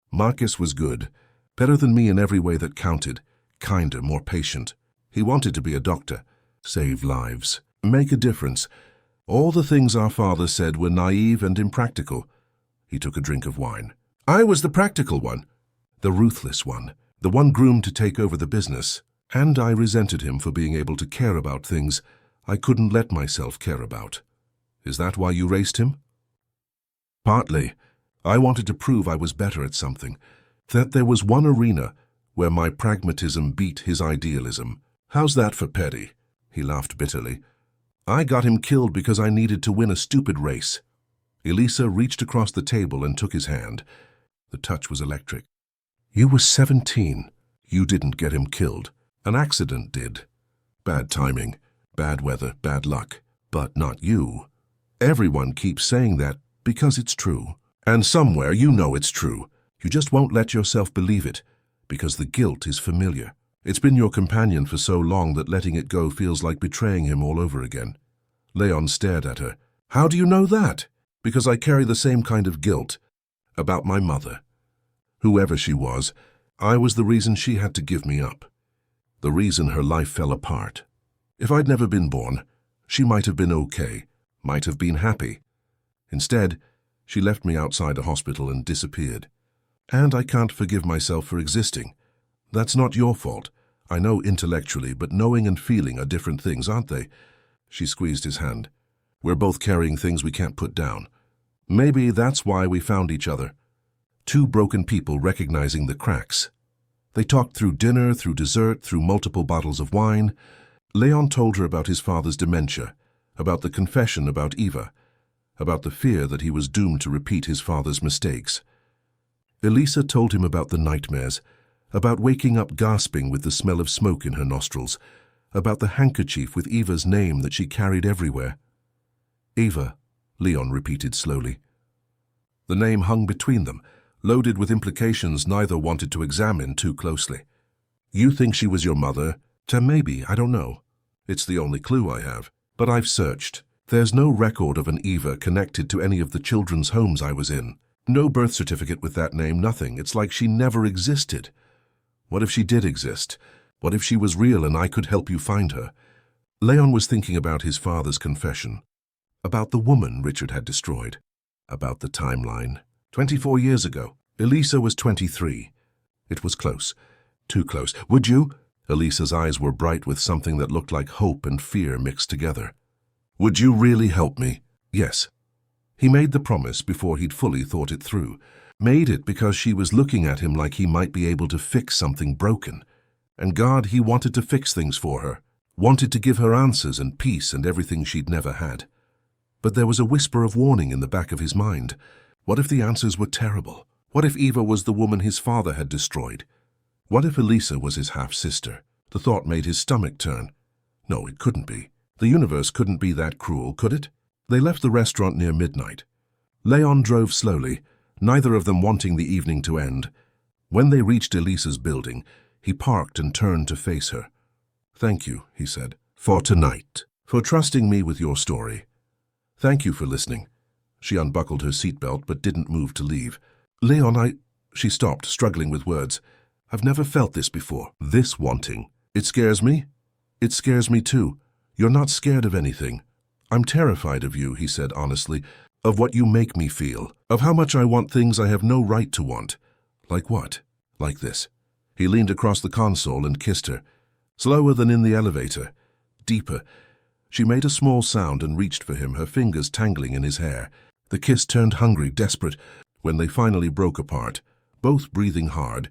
"Marcus was good, better than me in every way that counted, kinder, more patient. He wanted to be a doctor, save lives, make a difference. All the things our father said were naive and impractical. He took a drink of wine. I was the practical one, the ruthless one, the one groomed to take over the business. And I resented him for being able to care about things I couldn't let myself care about. Is that why you raced him? Partly. I wanted to prove I was better at something, that there was one arena where my pragmatism beat his idealism. How's that for petty? He laughed bitterly. I got him killed because I needed to win a stupid race. Elisa reached across the table and took his hand. The touch was electric. You were 17. You didn't get him killed. An accident did. Bad timing, bad weather, bad luck. But not you. Everyone keeps saying that because it's true. And somewhere you know it's true. You just won't let yourself believe it, because the guilt is familiar. It's been your companion for so long that letting it go feels like betraying him all over again. Leon stared at her. How do you know that? Because I carry the same kind of guilt about my mother. Whoever she was, I was the reason she had to give me up. The reason her life fell apart. If I'd never been born, she might have been okay, might have been happy. Instead, she left me outside a hospital and disappeared. And I can't forgive myself for existing. That's not your fault. I know intellectually, but knowing and feeling are different things, aren't they? She squeezed his hand. We're both carrying things we can't put down. Maybe that's why we found each other. Two broken people recognizing the cracks. They talked through dinner, through dessert, through multiple bottles of wine. Leon told her about his father's dementia, about the confession about Eva, about the fear that he was doomed to repeat his father's mistakes. Elisa told him about the nightmares, about waking up gasping with the smell of smoke in her nostrils, about the handkerchief with Eva's name that she carried everywhere. Eva, Leon repeated slowly. The name hung between them, loaded with implications neither wanted to examine too closely. You think she was your mother? Maybe, I don't know. It's the only clue I have. But I've searched. There's no record of an Eva connected to any of the children's homes I was in. No birth certificate with that name, nothing. It's like she never existed. What if she did exist? What if she was real and I could help you find her? Leon was thinking about his father's confession, about the woman Richard had destroyed, about the timeline. 24 years ago. Elisa was 23. It was close. Too close. Would you? Elisa's eyes were bright with something that looked like hope and fear mixed together. Would you really help me? Yes. He made the promise before he'd fully thought it through. Made it because she was looking at him like he might be able to fix something broken. And God, he wanted to fix things for her. Wanted to give her answers and peace and everything she'd never had. But there was a whisper of warning in the back of his mind. What if the answers were terrible? What if Eva was the woman his father had destroyed? What if Elisa was his half-sister? The thought made his stomach turn. No, it couldn't be. The universe couldn't be that cruel, could it? They left the restaurant near midnight. Leon drove slowly, neither of them wanting the evening to end. When they reached Elisa's building, he parked and turned to face her. Thank you, he said, for tonight, for trusting me with your story. Thank you for listening. She unbuckled her seatbelt but didn't move to leave. Leon, She stopped, struggling with words. I've never felt this before. This wanting. It scares me. It scares me too. You're not scared of anything. I'm terrified of you, he said honestly, of what you make me feel, of how much I want things I have no right to want. Like what? Like this. He leaned across the console and kissed her. Slower than in the elevator. Deeper. She made a small sound and reached for him, her fingers tangling in his hair. The kiss turned hungry, desperate. When they finally broke apart, both breathing hard,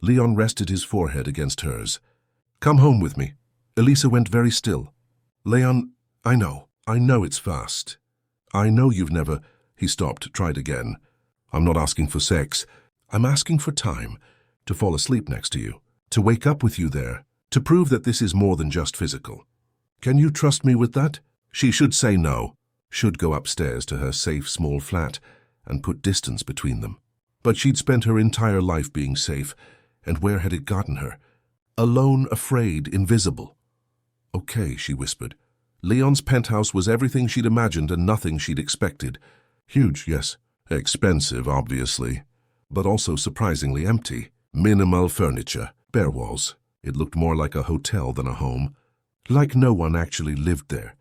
Leon rested his forehead against hers. Come home with me. Elisa went very still. Leon, I know it's fast. I know you've never... He stopped, tried again. I'm not asking for sex. I'm asking for time, to fall asleep next to you, to wake up with you there, to prove that this is more than just physical. Can you trust me with that? She should say no, should go upstairs to her safe small flat and put distance between them. But she'd spent her entire life being safe, and where had it gotten her? Alone, afraid, invisible. Okay, she whispered. Leon's penthouse was everything she'd imagined and nothing she'd expected. Huge, yes. Expensive, obviously. But also surprisingly empty. Minimal furniture, bare walls. It looked more like a hotel than a home. Like no one actually lived there.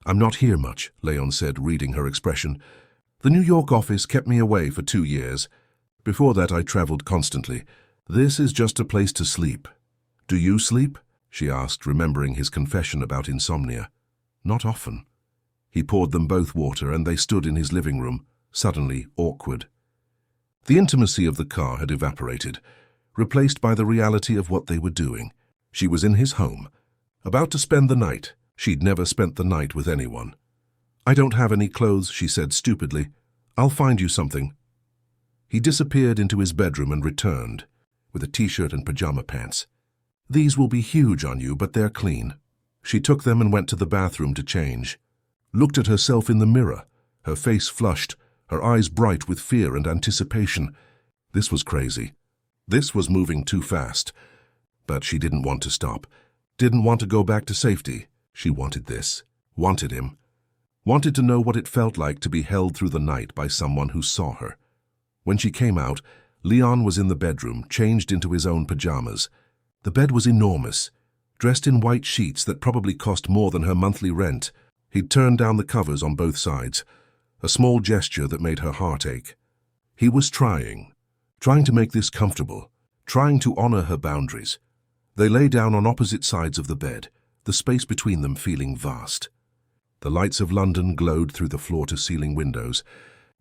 I'm not here much, Leon said, reading her expression. The New York office kept me away for 2 years. Before that, I traveled constantly. This is just a place to sleep. Do you sleep? She asked, remembering his confession about insomnia. Not often. He poured them both water, and they stood in his living room, suddenly awkward. The intimacy of the car had evaporated, replaced by the reality of what they were doing. She was in his home, about to spend the night. She'd never spent the night with anyone. I don't have any clothes, she said stupidly. I'll find you something. He disappeared into his bedroom and returned, with a t-shirt and pajama pants. These will be huge on you, but they're clean. She took them and went to the bathroom to change. Looked at herself in the mirror, her face flushed, her eyes bright with fear and anticipation. This was crazy. This was moving too fast. But she didn't want to stop. Didn't want to go back to safety. She wanted this. Wanted him. Wanted to know what it felt like to be held through the night by someone who saw her. When she came out, Leon was in the bedroom, changed into his own pajamas. The bed was enormous, dressed in white sheets that probably cost more than her monthly rent. He'd turned down the covers on both sides, a small gesture that made her heart ache. He was trying to make this comfortable, trying to honor her boundaries. They lay down on opposite sides of the bed, the space between them feeling vast. The lights of London glowed through the floor-to-ceiling windows.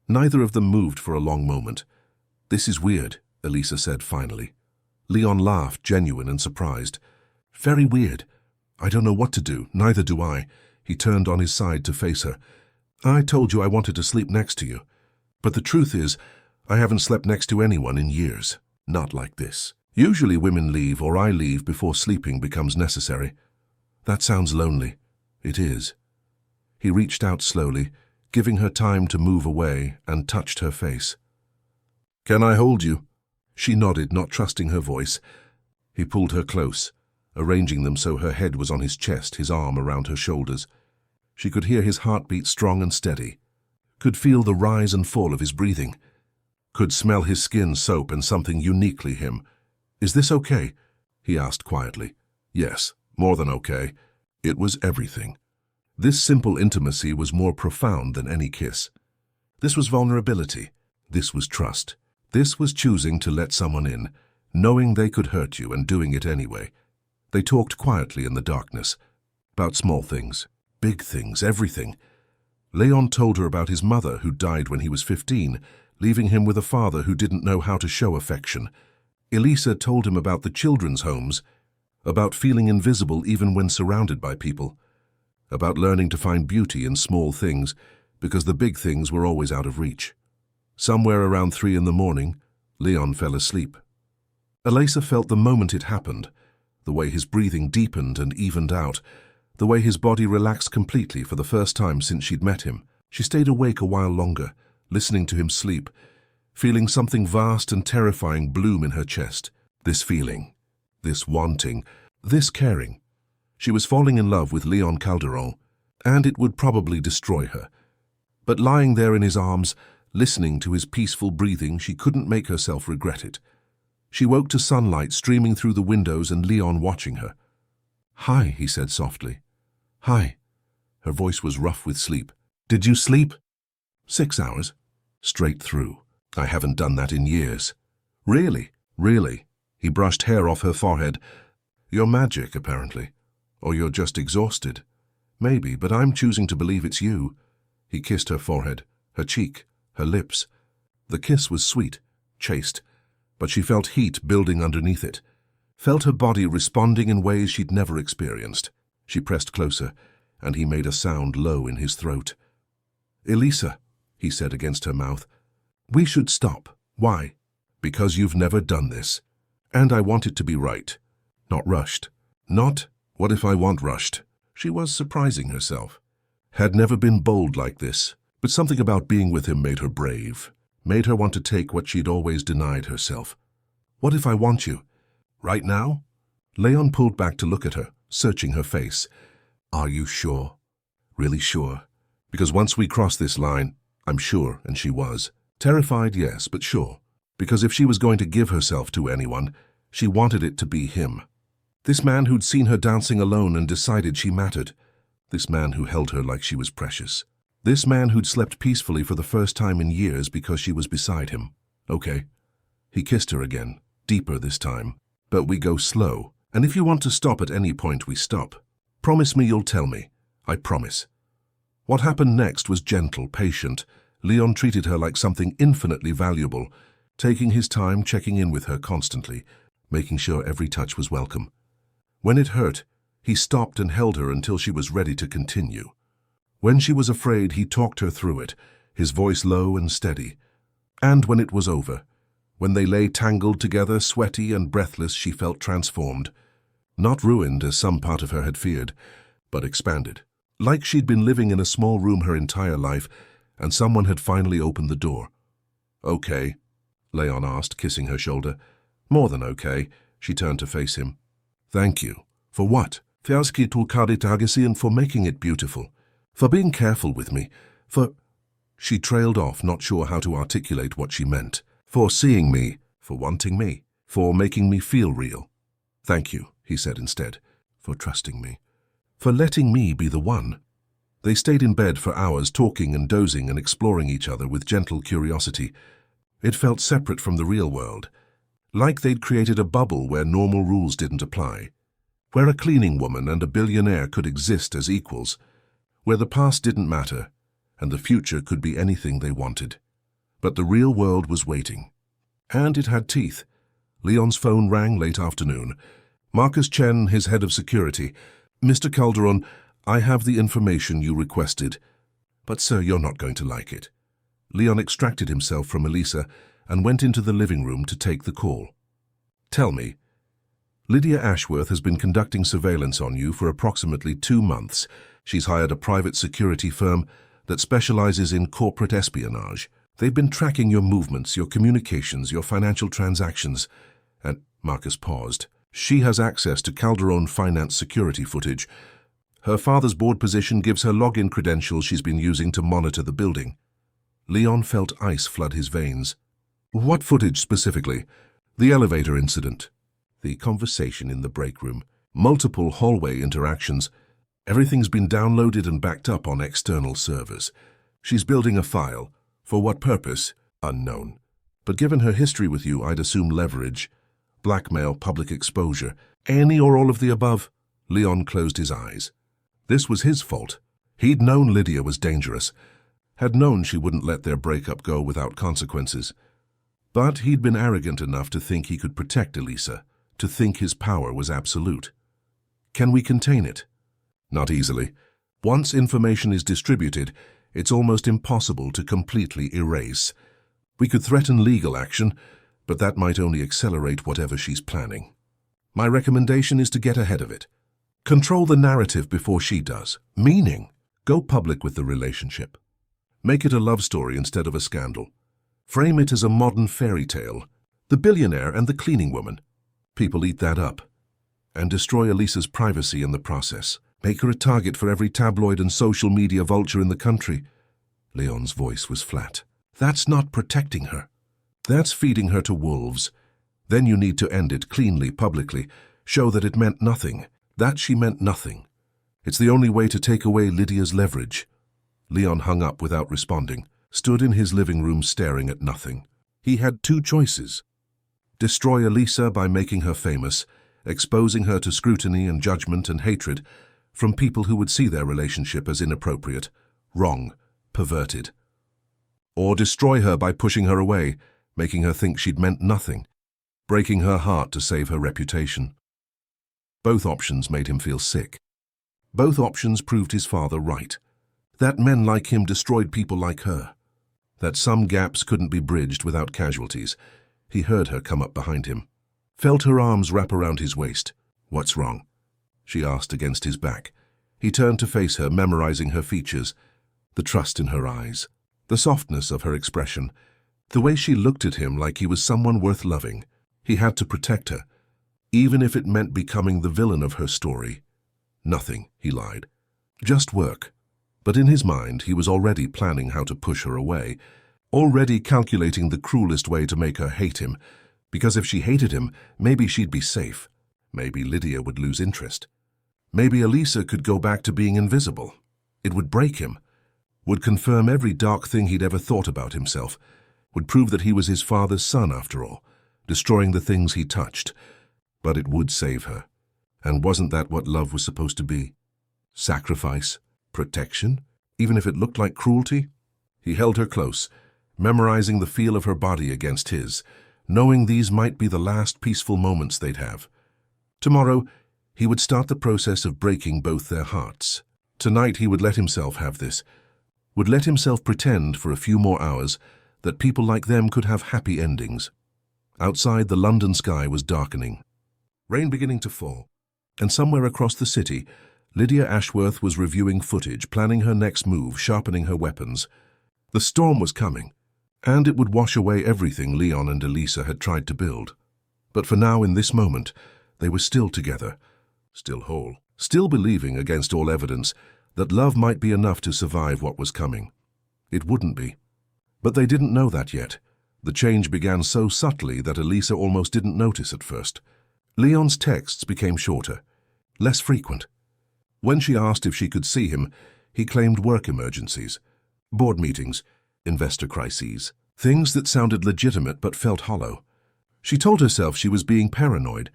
Neither of them moved for a long moment. This is weird, Elisa said finally. Leon laughed, genuine and surprised. Very weird. I don't know what to do, neither do I. He turned on his side to face her. I told you I wanted to sleep next to you. But the truth is, I haven't slept next to anyone in years. Not like this. Usually women leave or I leave before sleeping becomes necessary. That sounds lonely. It is. He reached out slowly, giving her time to move away, and touched her face. Can I hold you? She nodded, not trusting her voice. He pulled her close, arranging them so her head was on his chest, his arm around her shoulders. She could hear his heartbeat strong and steady, could feel the rise and fall of his breathing, could smell his skin soap and something uniquely him. Is this okay? He asked quietly. Yes, more than okay. It was everything. This simple intimacy was more profound than any kiss. This was vulnerability. This was trust. This was choosing to let someone in, knowing they could hurt you and doing it anyway. They talked quietly in the darkness, about small things, big things, everything. Leon told her about his mother who died when he was 15, leaving him with a father who didn't know how to show affection. Elisa told him about the children's homes, about feeling invisible even when surrounded by people, about learning to find beauty in small things because the big things were always out of reach. Somewhere around 3 in the morning, Leon fell asleep. Elisa felt the moment it happened, the way his breathing deepened and evened out, the way his body relaxed completely for the first time since she'd met him. She stayed awake a while longer, listening to him sleep, feeling something vast and terrifying bloom in her chest. This feeling, this wanting, this caring. She was falling in love with Leon Calderon, and it would probably destroy her. But lying there in his arms, listening to his peaceful breathing, she couldn't make herself regret it. She woke to sunlight streaming through the windows and Leon watching her. "Hi," he said softly. "Hi." Her voice was rough with sleep. "Did you sleep?" 6 hours. Straight through. I haven't done that in years. Really? Really? He brushed hair off her forehead. You're magic, apparently. Or you're just exhausted. Maybe, but I'm choosing to believe it's you. He kissed her forehead, her cheek, her lips. The kiss was sweet, chaste, but she felt heat building underneath it, felt her body responding in ways she'd never experienced. She pressed closer, and he made a sound low in his throat. "Elisa," he said against her mouth, "we should stop. Why? Because you've never done this. And I want it to be right, not rushed. Not, what if I want rushed?" She was surprising herself. Had never been bold like this, but something about being with him made her brave, made her want to take what she'd always denied herself. "What if I want you? Right now?" Leon pulled back to look at her, searching her face. "Are you sure? Really sure? Because once we cross this line, I'm sure," and she was. Terrified, yes, but sure. Because if she was going to give herself to anyone, she wanted it to be him. This man who'd seen her dancing alone and decided she mattered. This man who held her like she was precious. This man who'd slept peacefully for the first time in years because she was beside him. Okay. He kissed her again, deeper this time. But we go slow, and if you want to stop at any point, we stop. Promise me you'll tell me. I promise. What happened next was gentle, patient. Leon treated her like something infinitely valuable, taking his time, checking in with her constantly, making sure every touch was welcome. When it hurt, he stopped and held her until she was ready to continue. When she was afraid, he talked her through it, his voice low and steady. And when it was over, when they lay tangled together, sweaty and breathless, she felt transformed. Not ruined, as some part of her had feared, but expanded. Like she'd been living in a small room her entire life, and someone had finally opened the door. Okay, Leon asked, kissing her shoulder. More than okay, she turned to face him. Thank you. For what? And for making it beautiful. For being careful with me. For... She trailed off, not sure how to articulate what she meant. For seeing me. For wanting me. For making me feel real. Thank you, he said instead. For trusting me. For letting me be the one. They stayed in bed for hours, talking and dozing and exploring each other with gentle curiosity. It felt separate from the real world. Like they'd created a bubble where normal rules didn't apply. Where a cleaning woman and a billionaire could exist as equals. Where the past didn't matter, and the future could be anything they wanted. But the real world was waiting. And it had teeth. Leon's phone rang late afternoon. Marcus Chen, his head of security. Mr. Calderon, I have the information you requested. But sir, you're not going to like it. Leon extracted himself from Elisa and went into the living room to take the call. Tell me. Lydia Ashworth has been conducting surveillance on you for approximately 2 months. She's hired a private security firm that specializes in corporate espionage. They've been tracking your movements, your communications, your financial transactions. And Marcus paused. She has access to Calderon finance security footage. Her father's board position gives her login credentials she's been using to monitor the building. Leon felt ice flood his veins. What footage specifically? The elevator incident. The conversation in the break room. Multiple hallway interactions. Everything's been downloaded and backed up on external servers. She's building a file. For what purpose? Unknown. But given her history with you, I'd assume leverage. Blackmail, public exposure. Any or all of the above? Leon closed his eyes. This was his fault. He'd known Lydia was dangerous. Had known she wouldn't let their breakup go without consequences. But he'd been arrogant enough to think he could protect Elisa, to think his power was absolute. Can we contain it? Not easily. Once information is distributed, it's almost impossible to completely erase. We could threaten legal action, but that might only accelerate whatever she's planning. My recommendation is to get ahead of it. Control the narrative before she does. Meaning, go public with the relationship. Make it a love story instead of a scandal. Frame it as a modern fairy tale. The billionaire and the cleaning woman. People eat that up. And destroy Elisa's privacy in the process. Make her a target for every tabloid and social media vulture in the country. Leon's voice was flat. That's not protecting her. That's feeding her to wolves. Then you need to end it cleanly, publicly. Show that it meant nothing. That she meant nothing. It's the only way to take away Lydia's leverage. Leon hung up without responding, stood in his living room staring at nothing. He had 2 choices. Destroy Elisa by making her famous, exposing her to scrutiny and judgment and hatred from people who would see their relationship as inappropriate, wrong, perverted. Or destroy her by pushing her away, making her think she'd meant nothing, breaking her heart to save her reputation. Both options made him feel sick. Both options proved his father right. That men like him destroyed people like her. That some gaps couldn't be bridged without casualties. He heard her come up behind him. Felt her arms wrap around his waist. What's wrong? She asked against his back. He turned to face her, memorizing her features. The trust in her eyes. The softness of her expression. The way she looked at him like he was someone worth loving. He had to protect her. Even if it meant becoming the villain of her story. Nothing, he lied. Just work. But in his mind, he was already planning how to push her away, already calculating the cruelest way to make her hate him, because if she hated him, maybe she'd be safe. Maybe Lydia would lose interest. Maybe Elisa could go back to being invisible. It would break him, would confirm every dark thing he'd ever thought about himself, would prove that he was his father's son after all, destroying the things he touched. But it would save her. And wasn't that what love was supposed to be? Sacrifice, protection, even if it looked like cruelty? He held her close, memorizing the feel of her body against his, knowing these might be the last peaceful moments they'd have. Tomorrow, he would start the process of breaking both their hearts. Tonight he would let himself have this, would let himself pretend for a few more hours that people like them could have happy endings. Outside, the London sky was darkening, rain beginning to fall, and somewhere across the city, Lydia Ashworth was reviewing footage, planning her next move, sharpening her weapons. The storm was coming, and it would wash away everything Leon and Elisa had tried to build. But for now, in this moment, they were still together, still whole, still believing against all evidence that love might be enough to survive what was coming. It wouldn't be. But they didn't know that yet. The change began so subtly that Elisa almost didn't notice at first. Leon's texts became shorter, less frequent. When she asked if she could see him, he claimed work emergencies, board meetings, investor crises, things that sounded legitimate but felt hollow. She told herself she was being paranoid,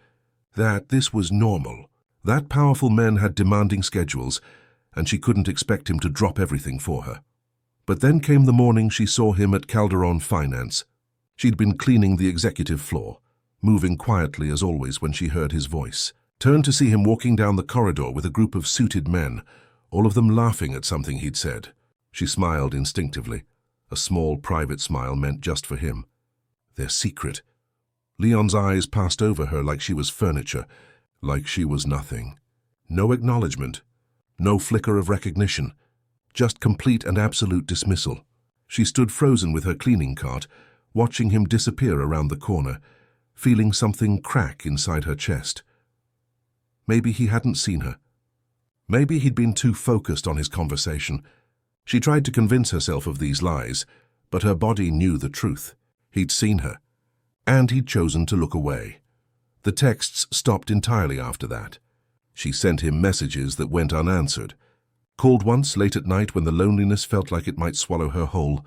that this was normal, that powerful men had demanding schedules, and she couldn't expect him to drop everything for her. But then came the morning she saw him at Calderon Finance. She'd been cleaning the executive floor, moving quietly as always when she heard his voice, turned to see him walking down the corridor with a group of suited men, all of them laughing at something he'd said. She smiled instinctively, a small private smile meant just for him. Their secret. Leon's eyes passed over her like she was furniture, like she was nothing. No acknowledgement, no flicker of recognition, just complete and absolute dismissal. She stood frozen with her cleaning cart, watching him disappear around the corner, feeling something crack inside her chest. Maybe he hadn't seen her. Maybe he'd been too focused on his conversation. She tried to convince herself of these lies, but her body knew the truth. He'd seen her, and he'd chosen to look away. The texts stopped entirely after that. She sent him messages that went unanswered, called once late at night when the loneliness felt like it might swallow her whole,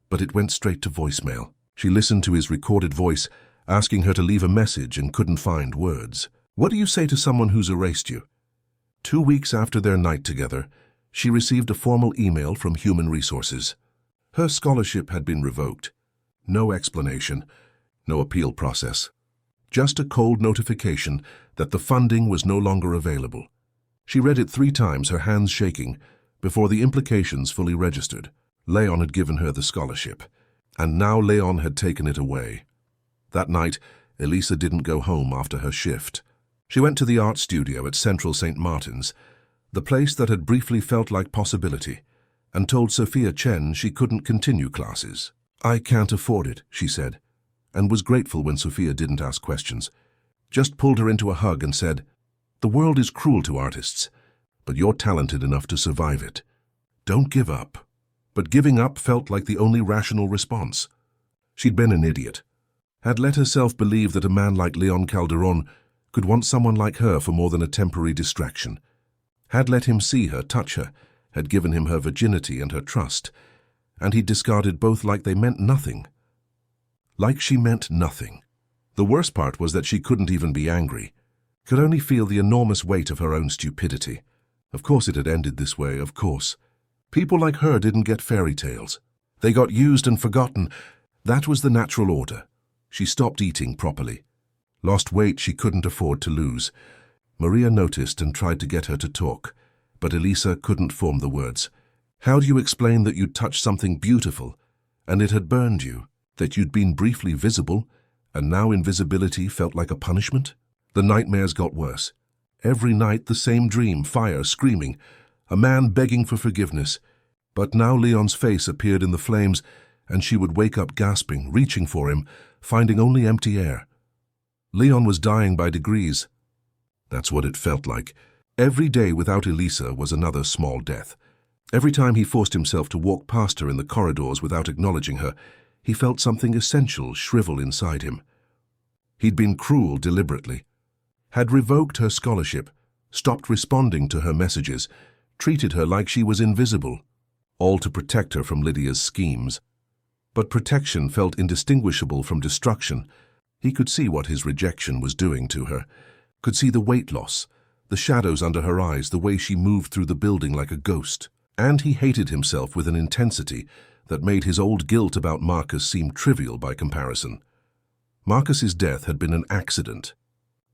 but it went straight to voicemail. She listened to his recorded voice, asking her to leave a message and couldn't find words. What do you say to someone who's erased you? 2 weeks after their night together, she received a formal email from Human Resources. Her scholarship had been revoked. No explanation, no appeal process. Just a cold notification that the funding was no longer available. She read it 3 times, her hands shaking, before the implications fully registered. Leon had given her the scholarship, and now Leon had taken it away. That night, Elisa didn't go home after her shift. She went to the art studio at Central St. Martin's, the place that had briefly felt like possibility, and told Sophia Chen she couldn't continue classes. "I can't afford it," she said, and was grateful when Sophia didn't ask questions. Just pulled her into a hug and said, "The world is cruel to artists, but you're talented enough to survive it. Don't give up." But giving up felt like the only rational response. She'd been an idiot, had let herself believe that a man like Leon Calderon could want someone like her for more than a temporary distraction, had let him see her, touch her, had given him her virginity and her trust, and he'd discarded both like they meant nothing. Like she meant nothing. The worst part was that she couldn't even be angry, could only feel the enormous weight of her own stupidity. Of course it had ended this way, of course. People like her didn't get fairy tales. They got used and forgotten. That was the natural order. She stopped eating properly, lost weight she couldn't afford to lose. Maria noticed and tried to get her to talk, but Elisa couldn't form the words. How do you explain that you'd touched something beautiful, and it had burned you, that you'd been briefly visible, and now invisibility felt like a punishment? The nightmares got worse. Every night the same dream, fire, screaming, a man begging for forgiveness. But now Leon's face appeared in the flames, and she would wake up gasping, reaching for him, finding only empty air. Leon was dying by degrees. That's what it felt like. Every day without Elisa was another small death. Every time he forced himself to walk past her in the corridors without acknowledging her, he felt something essential shrivel inside him. He'd been cruel deliberately, had revoked her scholarship, stopped responding to her messages, treated her like she was invisible, all to protect her from Lydia's schemes. But protection felt indistinguishable from destruction. He could see what his rejection was doing to her, could see the weight loss, the shadows under her eyes, the way she moved through the building like a ghost. And he hated himself with an intensity that made his old guilt about Marcus seem trivial by comparison. Marcus's death had been an accident.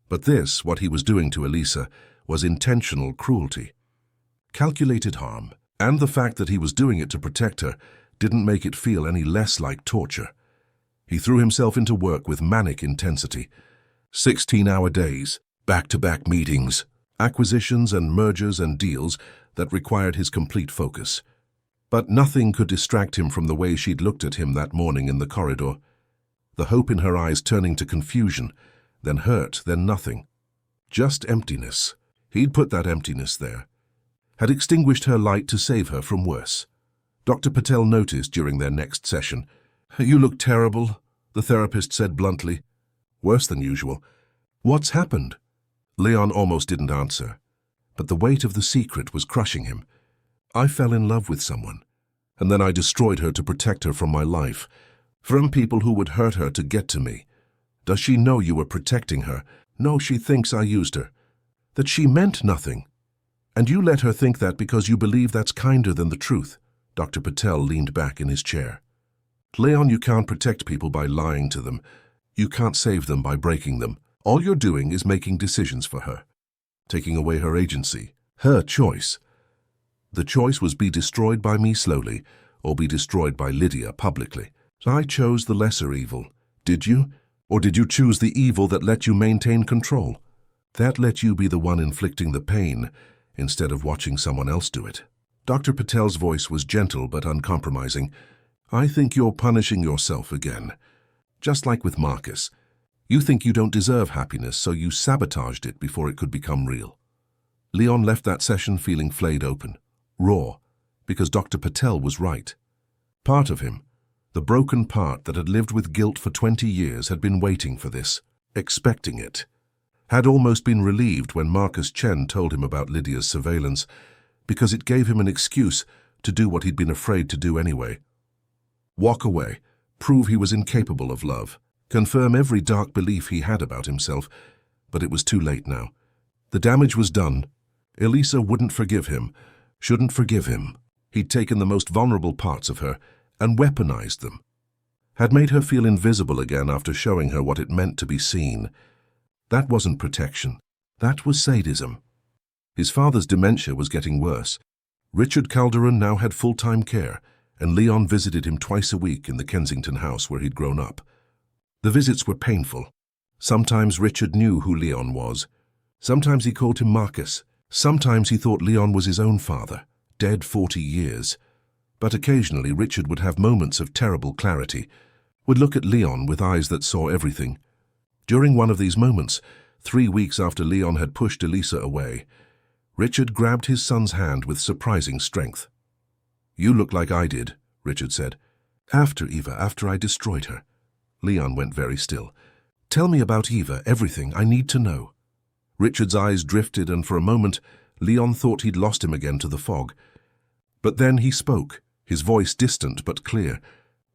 But this, what he was doing to Elisa, was intentional cruelty. Calculated harm, and the fact that he was doing it to protect her didn't make it feel any less like torture. He threw himself into work with manic intensity. 16-hour days, back-to-back meetings, acquisitions and mergers and deals that required his complete focus. But nothing could distract him from the way she'd looked at him that morning in the corridor. The hope in her eyes turning to confusion, then hurt, then nothing. Just emptiness. He'd put that emptiness there. Had extinguished her light to save her from worse. Dr. Patel noticed during their next session. "You look terrible," the therapist said bluntly. "Worse than usual." "What's happened?" Leon almost didn't answer, but the weight of the secret was crushing him. "I fell in love with someone, and then I destroyed her to protect her from my life, from people who would hurt her to get to me. Does she know you were protecting her? No, she thinks I used her, that she meant nothing. And you let her think that because you believe that's kinder than the truth." Dr. Patel leaned back in his chair. "Leon, you can't protect people by lying to them. You can't save them by breaking them. All you're doing is making decisions for her, taking away her agency, her choice. The choice was be destroyed by me slowly, or be destroyed by Lydia publicly. I chose the lesser evil. Did you? Or did you choose the evil that let you maintain control? That let you be the one inflicting the pain, instead of watching someone else do it." Dr. Patel's voice was gentle but uncompromising. "I think you're punishing yourself again. Just like with Marcus. You think you don't deserve happiness, so you sabotaged it before it could become real." Leon left that session feeling flayed open, raw, because Dr. Patel was right. Part of him, the broken part that had lived with guilt for 20 years, had been waiting for this, expecting it. Had almost been relieved when Marcus Chen told him about Lydia's surveillance, because it gave him an excuse to do what he'd been afraid to do anyway. Walk away, prove he was incapable of love, confirm every dark belief he had about himself, but it was too late now. The damage was done. Elisa wouldn't forgive him, shouldn't forgive him. He'd taken the most vulnerable parts of her and weaponized them. Had made her feel invisible again after showing her what it meant to be seen. That wasn't protection. That was sadism. His father's dementia was getting worse. Richard Calderon now had full-time care, and Leon visited him twice a week in the Kensington house where he'd grown up. The visits were painful. Sometimes Richard knew who Leon was. Sometimes he called him Marcus. Sometimes he thought Leon was his own father, dead 40 years. But occasionally Richard would have moments of terrible clarity, would look at Leon with eyes that saw everything. During one of these moments, 3 weeks after Leon had pushed Elisa away, Richard grabbed his son's hand with surprising strength. "You look like I did," Richard said. "After Eva, after I destroyed her." Leon went very still. "Tell me about Eva, everything I need to know." Richard's eyes drifted, and for a moment, Leon thought he'd lost him again to the fog. But then he spoke, his voice distant but clear.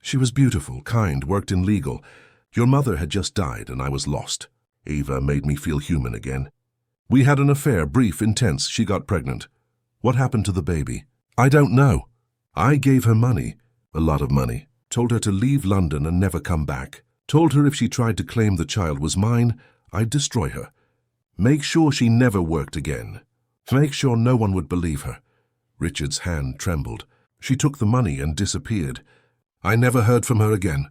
"She was beautiful, kind, worked in legal. Your mother had just died, and I was lost. Eva made me feel human again. We had an affair, brief, intense. She got pregnant. What happened to the baby? I don't know. I gave her money, a lot of money, told her to leave London and never come back. Told her if she tried to claim the child was mine, I'd destroy her. Make sure she never worked again. Make sure no one would believe her." Richard's hand trembled. "She took the money and disappeared. I never heard from her again.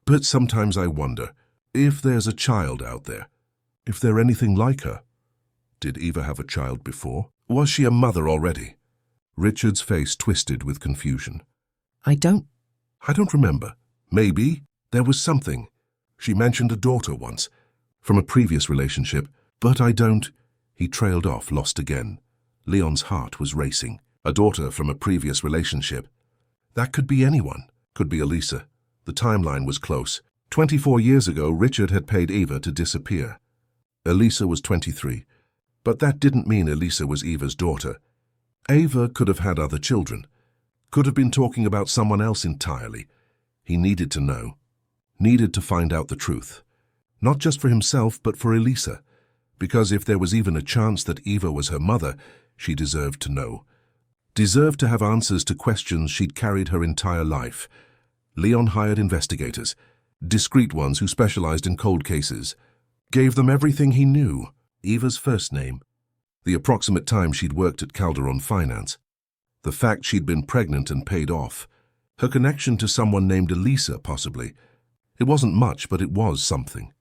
But sometimes I wonder if there's a child out there, if they're anything like her. Did Eva have a child before? Was she a mother already?" Richard's face twisted with confusion. I don't remember. Maybe there was something. She mentioned a daughter once, from a previous relationship, but I don't." He trailed off, lost again. Leon's heart was racing. A daughter from a previous relationship. That could be anyone. Could be Elisa. The timeline was close. 24 years ago, Richard had paid Eva to disappear. Elisa was 23. But that didn't mean Elisa was Eva's daughter. Eva could have had other children, could have been talking about someone else entirely. He needed to know, needed to find out the truth. Not just for himself, but for Elisa. Because if there was even a chance that Eva was her mother, she deserved to know. Deserved to have answers to questions she'd carried her entire life. Leon hired investigators, discreet ones who specialized in cold cases. Gave them everything he knew: Eva's first name, the approximate time she'd worked at Calderon Finance, the fact she'd been pregnant and paid off, her connection to someone named Elisa, possibly. It wasn't much, but it was something.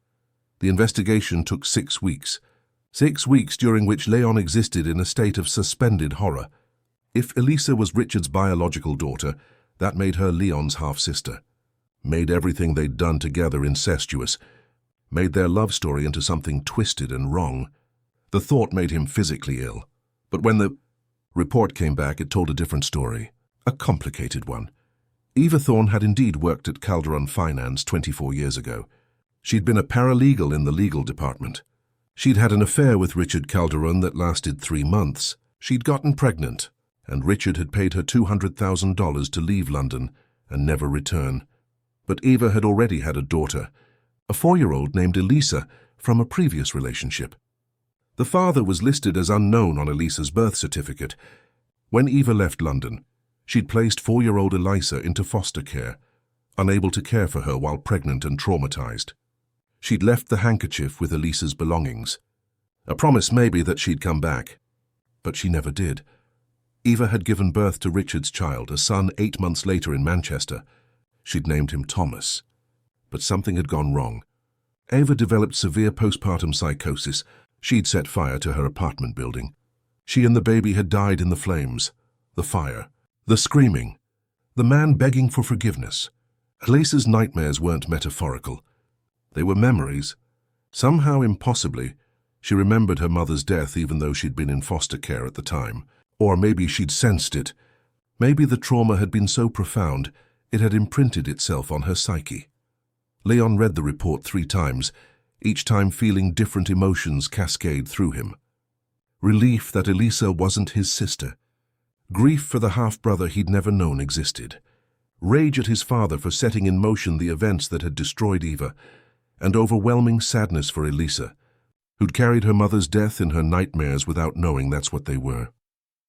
The investigation took 6 weeks. 6 weeks during which Leon existed in a state of suspended horror. If Elisa was Richard's biological daughter, that made her Leon's half-sister. Made everything they'd done together incestuous. Made their love story into something twisted and wrong. The thought made him physically ill. But when the report came back, it told a different story. A complicated one. Eva Thorne had indeed worked at Calderon Finance 24 years ago. She'd been a paralegal in the legal department. She'd had an affair with Richard Calderon that lasted 3 months. She'd gotten pregnant, and Richard had paid her $200,000 to leave London and never return. But Eva had already had a daughter, a 4-year-old named Elisa, from a previous relationship. The father was listed as unknown on Elisa's birth certificate. When Eva left London, she'd placed 4-year-old Elisa into foster care, unable to care for her while pregnant and traumatized. She'd left the handkerchief with Elisa's belongings. A promise maybe that she'd come back. But she never did. Eva had given birth to Richard's child, a son, 8 months later in Manchester. She'd named him Thomas. But something had gone wrong. Eva developed severe postpartum psychosis. She'd set fire to her apartment building. She and the baby had died in the flames. The fire. The screaming. The man begging for forgiveness. Elisa's nightmares weren't metaphorical. They were memories. Somehow, impossibly, she remembered her mother's death even though she'd been in foster care at the time. Or maybe she'd sensed it. Maybe the trauma had been so profound, it had imprinted itself on her psyche. Leon read the report 3 times, each time feeling different emotions cascade through him. Relief that Elisa wasn't his sister. Grief for the half-brother he'd never known existed. Rage at his father for setting in motion the events that had destroyed Eva, and overwhelming sadness for Elisa, who'd carried her mother's death in her nightmares without knowing that's what they were.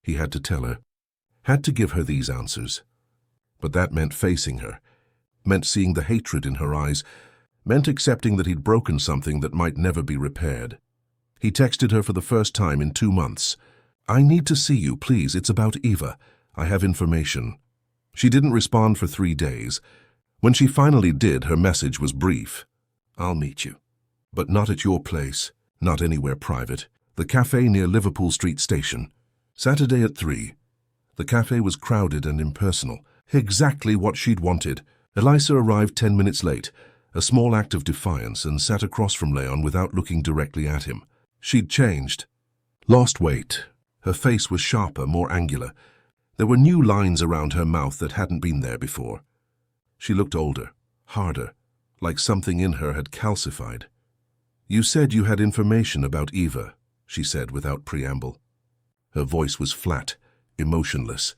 He had to tell her, had to give her these answers. But that meant facing her, meant seeing the hatred in her eyes, meant accepting that he'd broken something that might never be repaired. He texted her for the first time in 2 months. "I need to see you, please. It's about Eva. I have information." She didn't respond for 3 days. When she finally did, her message was brief. "I'll meet you. But not at your place, not anywhere private. The cafe near Liverpool Street Station. Saturday at 3. The cafe was crowded and impersonal. Exactly what she'd wanted. Elisa arrived 10 minutes late, a small act of defiance, and sat across from Leon without looking directly at him. She'd changed. Lost weight. Her face was sharper, more angular. There were new lines around her mouth that hadn't been there before. She looked older, harder, like something in her had calcified. "You said you had information about Eva," she said without preamble. Her voice was flat, emotionless.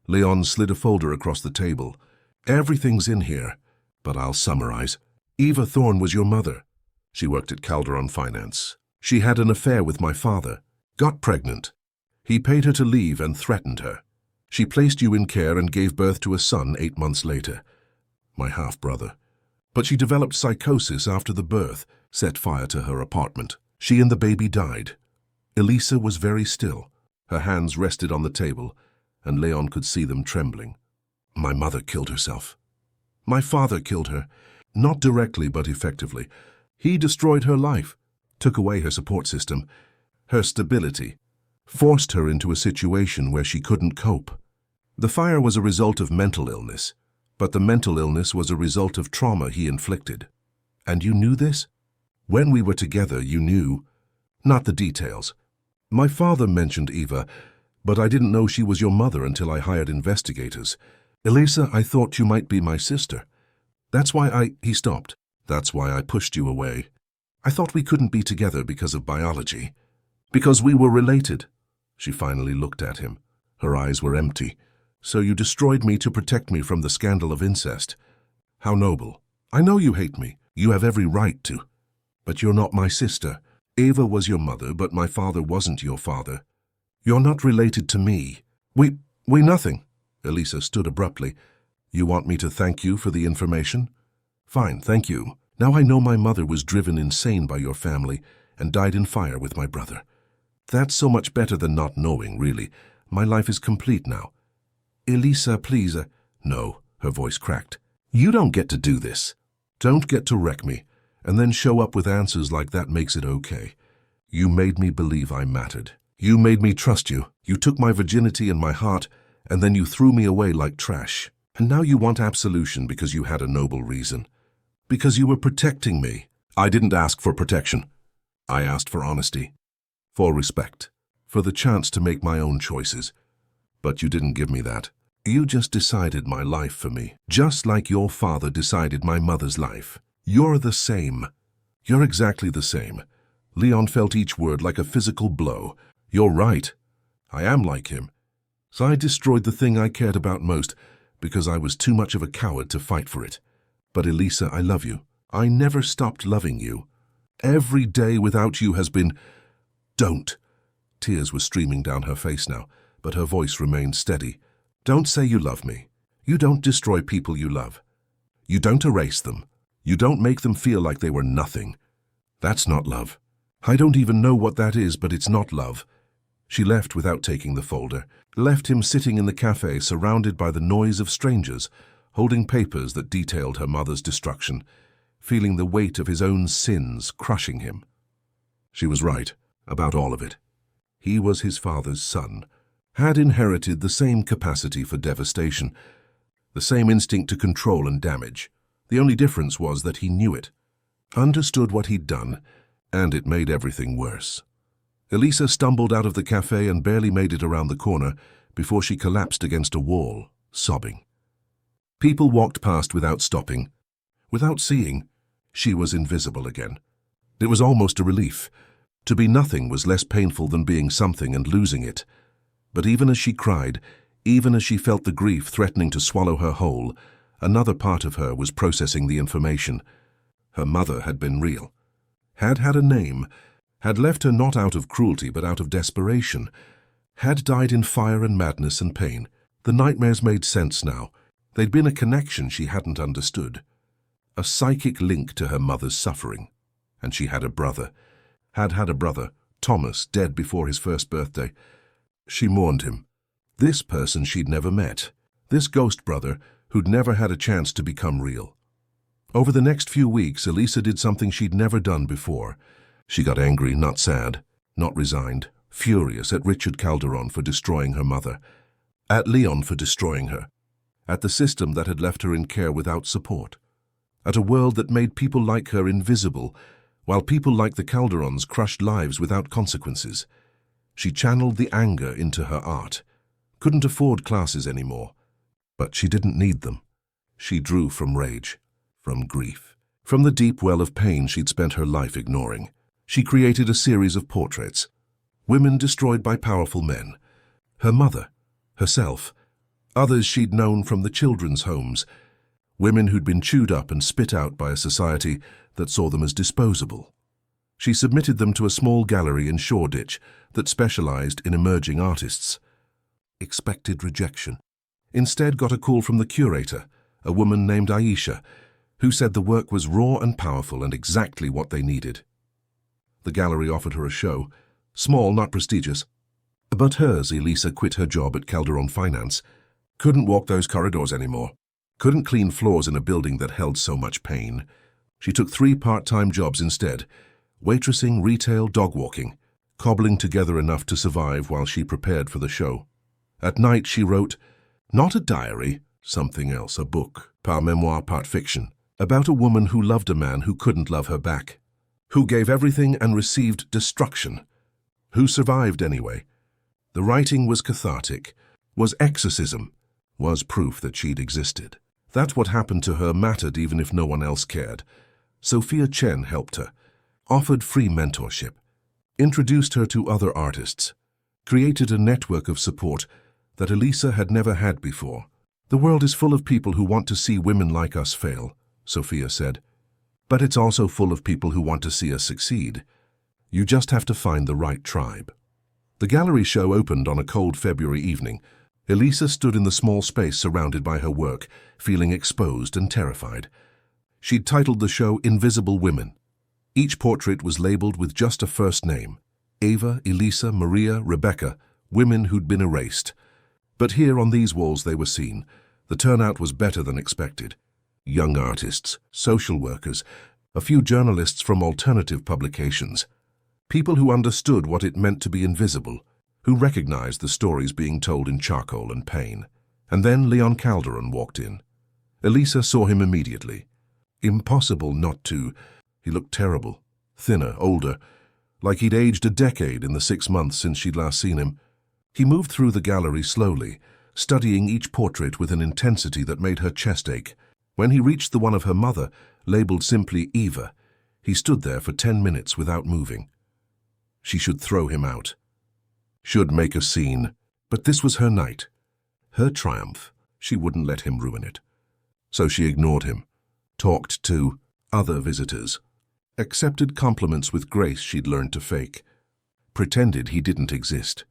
Leon slid a folder across the table. "Everything's in here, but I'll summarize. Eva Thorne was your mother. She worked at Calderon Finance. She had an affair with my father, got pregnant. He paid her to leave and threatened her. She placed you in care and gave birth to a son 8 months later, my half-brother. But she developed psychosis after the birth, set fire to her apartment. She and the baby died. Elisa was very still. Her hands rested on the table, and Leon could see them trembling. My mother killed herself. My father killed her, not directly but effectively. He destroyed her life, took away her support system, her stability, forced her into a situation where she couldn't cope. The fire was a result of mental illness, but the mental illness was a result of trauma he inflicted. And you knew this? When we were together, you knew. Not the details. My father mentioned Eva, but I didn't know she was your mother until I hired investigators. Elisa, I thought you might be my sister. That's why He stopped. That's why I pushed you away. I thought we couldn't be together because of biology. Because we were related. She finally looked at him. Her eyes were empty. So you destroyed me to protect me from the scandal of incest. How noble. I know you hate me. You have every right to. But you're not my sister. Eva was your mother, but my father wasn't your father. You're not related to me. We nothing. Elisa stood abruptly. You want me to thank you for the information? Fine, thank you. Now I know my mother was driven insane by your family and died in fire with my brother. That's so much better than not knowing, really. My life is complete now. Elisa, please. No, her voice cracked. You don't get to do this. Don't get to wreck me, and then show up with answers like that makes it okay. You made me believe I mattered. You made me trust you. You took my virginity and my heart, and then you threw me away like trash. And now you want absolution because you had a noble reason. Because you were protecting me. I didn't ask for protection. I asked for honesty. For respect. For the chance to make my own choices. But you didn't give me that. You just decided my life for me, just like your father decided my mother's life. You're the same. You're exactly the same. Leon felt each word like a physical blow. You're right. I am like him. So I destroyed the thing I cared about most because I was too much of a coward to fight for it. But Elisa, I love you. I never stopped loving you. Every day without you has been... Don't. Tears were streaming down her face now, but her voice remained steady. Don't say you love me. You don't destroy people you love. You don't erase them. You don't make them feel like they were nothing. That's not love. I don't even know what that is, but it's not love. She left without taking the folder, left him sitting in the cafe surrounded by the noise of strangers, holding papers that detailed her mother's destruction, feeling the weight of his own sins crushing him. She was right about all of it. He was his father's son, had inherited the same capacity for devastation, the same instinct to control and damage. The only difference was that he knew it, understood what he'd done, and it made everything worse. Elisa stumbled out of the cafe and barely made it around the corner before she collapsed against a wall, sobbing. People walked past without stopping, without seeing. She was invisible again. It was almost a relief. To be nothing was less painful than being something and losing it. But even as she cried, even as she felt the grief threatening to swallow her whole, another part of her was processing the information. Her mother had been real, had had a name, had left her not out of cruelty but out of desperation, had died in fire and madness and pain. The nightmares made sense now. They'd been a connection she hadn't understood, a psychic link to her mother's suffering. And she had a brother, had had a brother, Thomas, dead before his first birthday. She mourned him. This person she'd never met, this ghost brother who'd never had a chance to become real. Over the next few weeks, Elisa did something she'd never done before. She got angry, not sad, not resigned, furious at Richard Calderon for destroying her mother, at Leon for destroying her, at the system that had left her in care without support, at a world that made people like her invisible, while people like the Calderons crushed lives without consequences. She channeled the anger into her art. Couldn't afford classes anymore. But she didn't need them. She drew from rage, from grief, from the deep well of pain she'd spent her life ignoring. She created a series of portraits. Women destroyed by powerful men. Her mother, herself, others she'd known from the children's homes. Women who'd been chewed up and spit out by a society that saw them as disposable. She submitted them to a small gallery in Shoreditch that specialized in emerging artists. Expected rejection. Instead got a call from the curator, a woman named Aisha, who said the work was raw and powerful and exactly what they needed. The gallery offered her a show, small, not prestigious. But hers, Elisa quit her job at Calderon Finance, couldn't walk those corridors anymore, couldn't clean floors in a building that held so much pain. She took 3 part-time jobs instead, waitressing, retail, dog walking, cobbling together enough to survive while she prepared for the show. At night she wrote, not a diary, something else, a book, part memoir, part fiction, about a woman who loved a man who couldn't love her back, who gave everything and received destruction, who survived anyway. The writing was cathartic, was exorcism, was proof that she'd existed. That what happened to her mattered even if no one else cared. Sophia Chen helped her, offered free mentorship, introduced her to other artists, created a network of support that Elisa had never had before. "The world is full of people who want to see women like us fail," Sophia said. "But it's also full of people who want to see us succeed. You just have to find the right tribe." The gallery show opened on a cold February evening. Elisa stood in the small space surrounded by her work, feeling exposed and terrified. She'd titled the show Invisible Women. Each portrait was labeled with just a first name: Ava, Elisa, Maria, Rebecca, women who'd been erased. But here on these walls they were seen. The turnout was better than expected. Young artists, social workers, a few journalists from alternative publications. People who understood what it meant to be invisible, who recognized the stories being told in charcoal and pain. And then Leon Calderon walked in. Elisa saw him immediately. Impossible not to. He looked terrible, thinner, older, like he'd aged a decade in the 6 months since she'd last seen him. He moved through the gallery slowly, studying each portrait with an intensity that made her chest ache. When he reached the one of her mother, labeled simply Eva, he stood there for 10 minutes without moving. She should throw him out. Should make a scene. But this was her night. Her triumph. She wouldn't let him ruin it. So she ignored him. Talked to other visitors. Accepted compliments with grace she'd learned to fake. Pretended he didn't exist.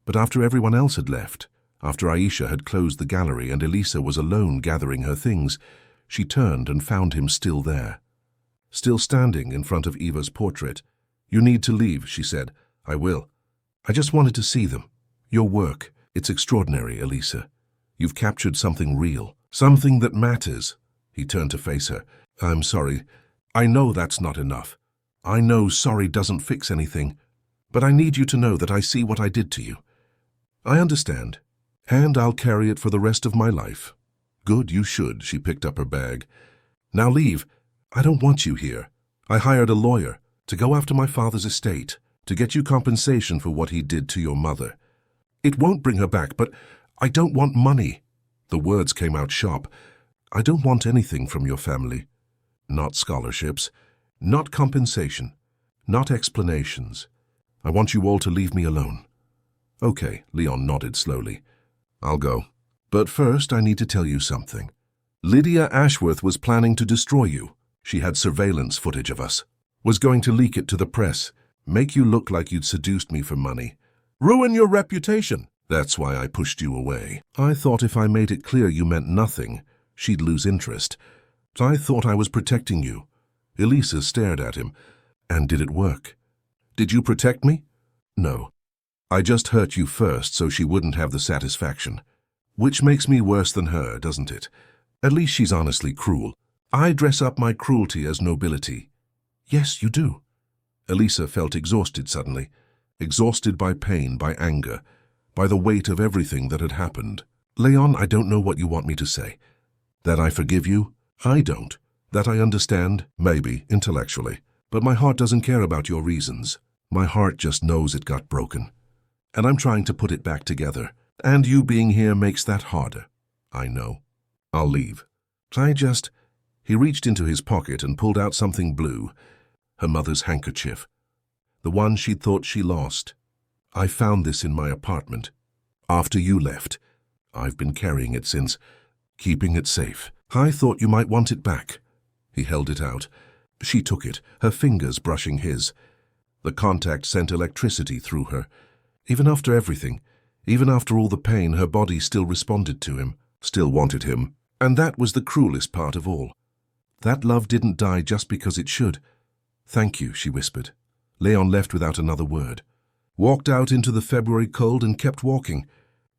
But after everyone else had left, after Aisha had closed the gallery and Elisa was alone gathering her things, she turned and found him still there. Still standing in front of Eva's portrait. "You need to leave," she said. "I will. I just wanted to see them. Your work, it's extraordinary, Elisa. You've captured something real, something that matters." He turned to face her. "I'm sorry. I know that's not enough. I know sorry doesn't fix anything. But I need you to know that I see what I did to you. I understand. And I'll carry it for the rest of my life." "Good, you should." She picked up her bag. "Now leave. I don't want you here. I hired a lawyer to go after my father's estate, to get you compensation for what he did to your mother. It won't bring her back, but I don't want money." The words came out sharp. "I don't want anything from your family. Not scholarships, not compensation, not explanations. I want you all to leave me alone." "Okay," Leon nodded slowly. "I'll go. But first I need to tell you something. Lydia Ashworth was planning to destroy you. She had surveillance footage of us. Was going to leak it to the press, make you look like you'd seduced me for money. Ruin your reputation. That's why I pushed you away. I thought if I made it clear you meant nothing, she'd lose interest. I thought I was protecting you." Elisa stared at him. "And did it work? Did you protect me?" "No. I just hurt you first so she wouldn't have the satisfaction. Which makes me worse than her, doesn't it? At least she's honestly cruel. I dress up my cruelty as nobility." "Yes, you do." Elisa felt exhausted suddenly. Exhausted by pain, by anger, by the weight of everything that had happened. "Leon, I don't know what you want me to say. That I forgive you? I don't. That I understand? Maybe, intellectually. But my heart doesn't care about your reasons. My heart just knows it got broken. And I'm trying to put it back together. And you being here makes that harder. I know. I'll leave. He reached into his pocket and pulled out something blue. Her mother's handkerchief. The one she'd thought she lost. "I found this in my apartment. After you left. I've been carrying it since, keeping it safe. I thought you might want it back." He held it out. She took it, her fingers brushing his. The contact sent electricity through her. Even after everything, even after all the pain, her body still responded to him, still wanted him. And that was the cruelest part of all. That love didn't die just because it should. "Thank you," she whispered. Leon left without another word. Walked out into the February cold and kept walking.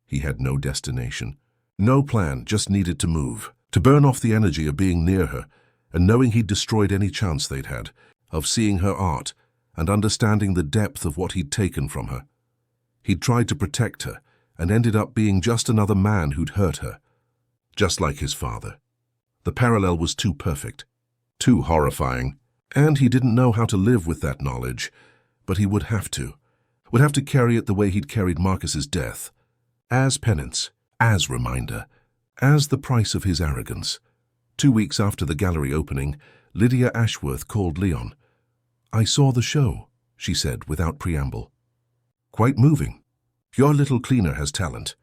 He had no destination. No plan, just needed to move. To burn off the energy of being near her, and knowing he'd destroyed any chance they'd had, of seeing her art, and understanding the depth of what he'd taken from her. He'd tried to protect her, and ended up being just another man who'd hurt her. Just like his father. The parallel was too perfect, too horrifying, and he didn't know how to live with that knowledge, but he would have to carry it the way he'd carried Marcus's death, as penance, as reminder, as the price of his arrogance. 2 weeks after the gallery opening, Lydia Ashworth called Leon. "I saw the show," she said without preamble. Quite moving. Your little cleaner has talent.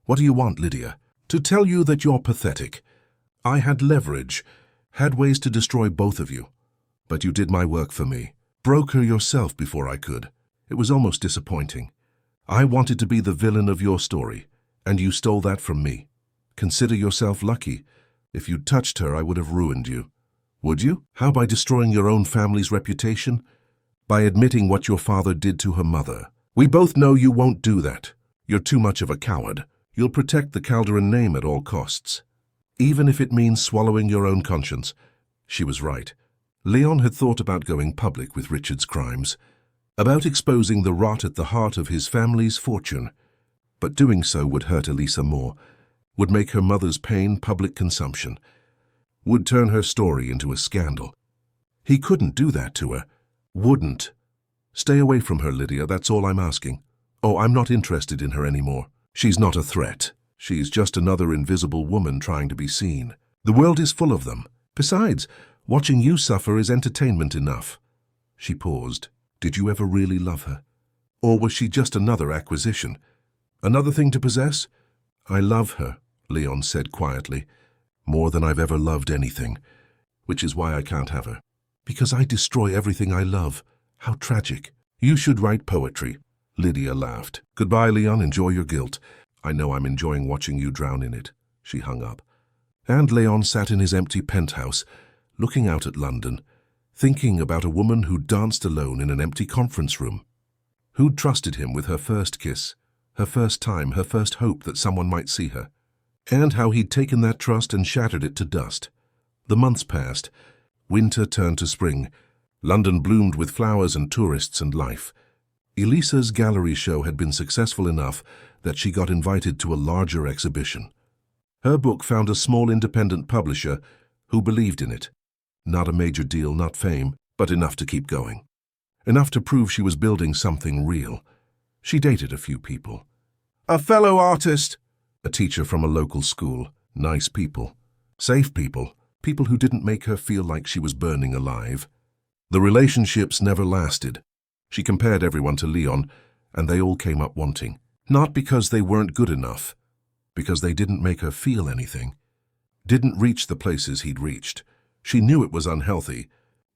What do you want, Lydia? To tell you that you're pathetic. I had leverage, had ways to destroy both of you. But you did my work for me. Broke her yourself before I could. It was almost disappointing. I wanted to be the villain of your story, and you stole that from me. Consider yourself lucky. If you'd touched her, I would have ruined you. Would you? How, by destroying your own family's reputation? By admitting what your father did to her mother? We both know you won't do that. You're too much of a coward. You'll protect the Calderon name at all costs. Even if it means swallowing your own conscience. She was right. Leon had thought about going public with Richard's crimes, about exposing the rot at the heart of his family's fortune. But doing so would hurt Elisa more, would make her mother's pain public consumption, would turn her story into a scandal. He couldn't do that to her. Wouldn't. Stay away from her, Lydia, that's all I'm asking. Oh, I'm not interested in her anymore. She's not a threat. She's just another invisible woman trying to be seen. The world is full of them. Besides, watching you suffer is entertainment enough. She paused. Did you ever really love her? Or was she just another acquisition? Another thing to possess? I love her, Leon said quietly. More than I've ever loved anything. Which is why I can't have her. Because I destroy everything I love. How tragic. You should write poetry. Lydia laughed. Goodbye, Leon. Enjoy your guilt. I know I'm enjoying watching you drown in it. She hung up. And Leon sat in his empty penthouse, looking out at London, thinking about a woman who danced alone in an empty conference room. Who'd trusted him with her first kiss, her first time, her first hope that someone might see her. And how he'd taken that trust and shattered it to dust. The months passed. Winter turned to spring. London bloomed with flowers and tourists and life. Elisa's gallery show had been successful enough that she got invited to a larger exhibition. Her book found a small independent publisher who believed in it. Not a major deal, not fame, but enough to keep going. Enough to prove she was building something real. She dated a few people. A fellow artist, a teacher from a local school, nice people, safe people, people who didn't make her feel like she was burning alive. The relationships never lasted. She compared everyone to Leon, and they all came up wanting. Not because they weren't good enough, because they didn't make her feel anything. Didn't reach the places he'd reached. She knew it was unhealthy,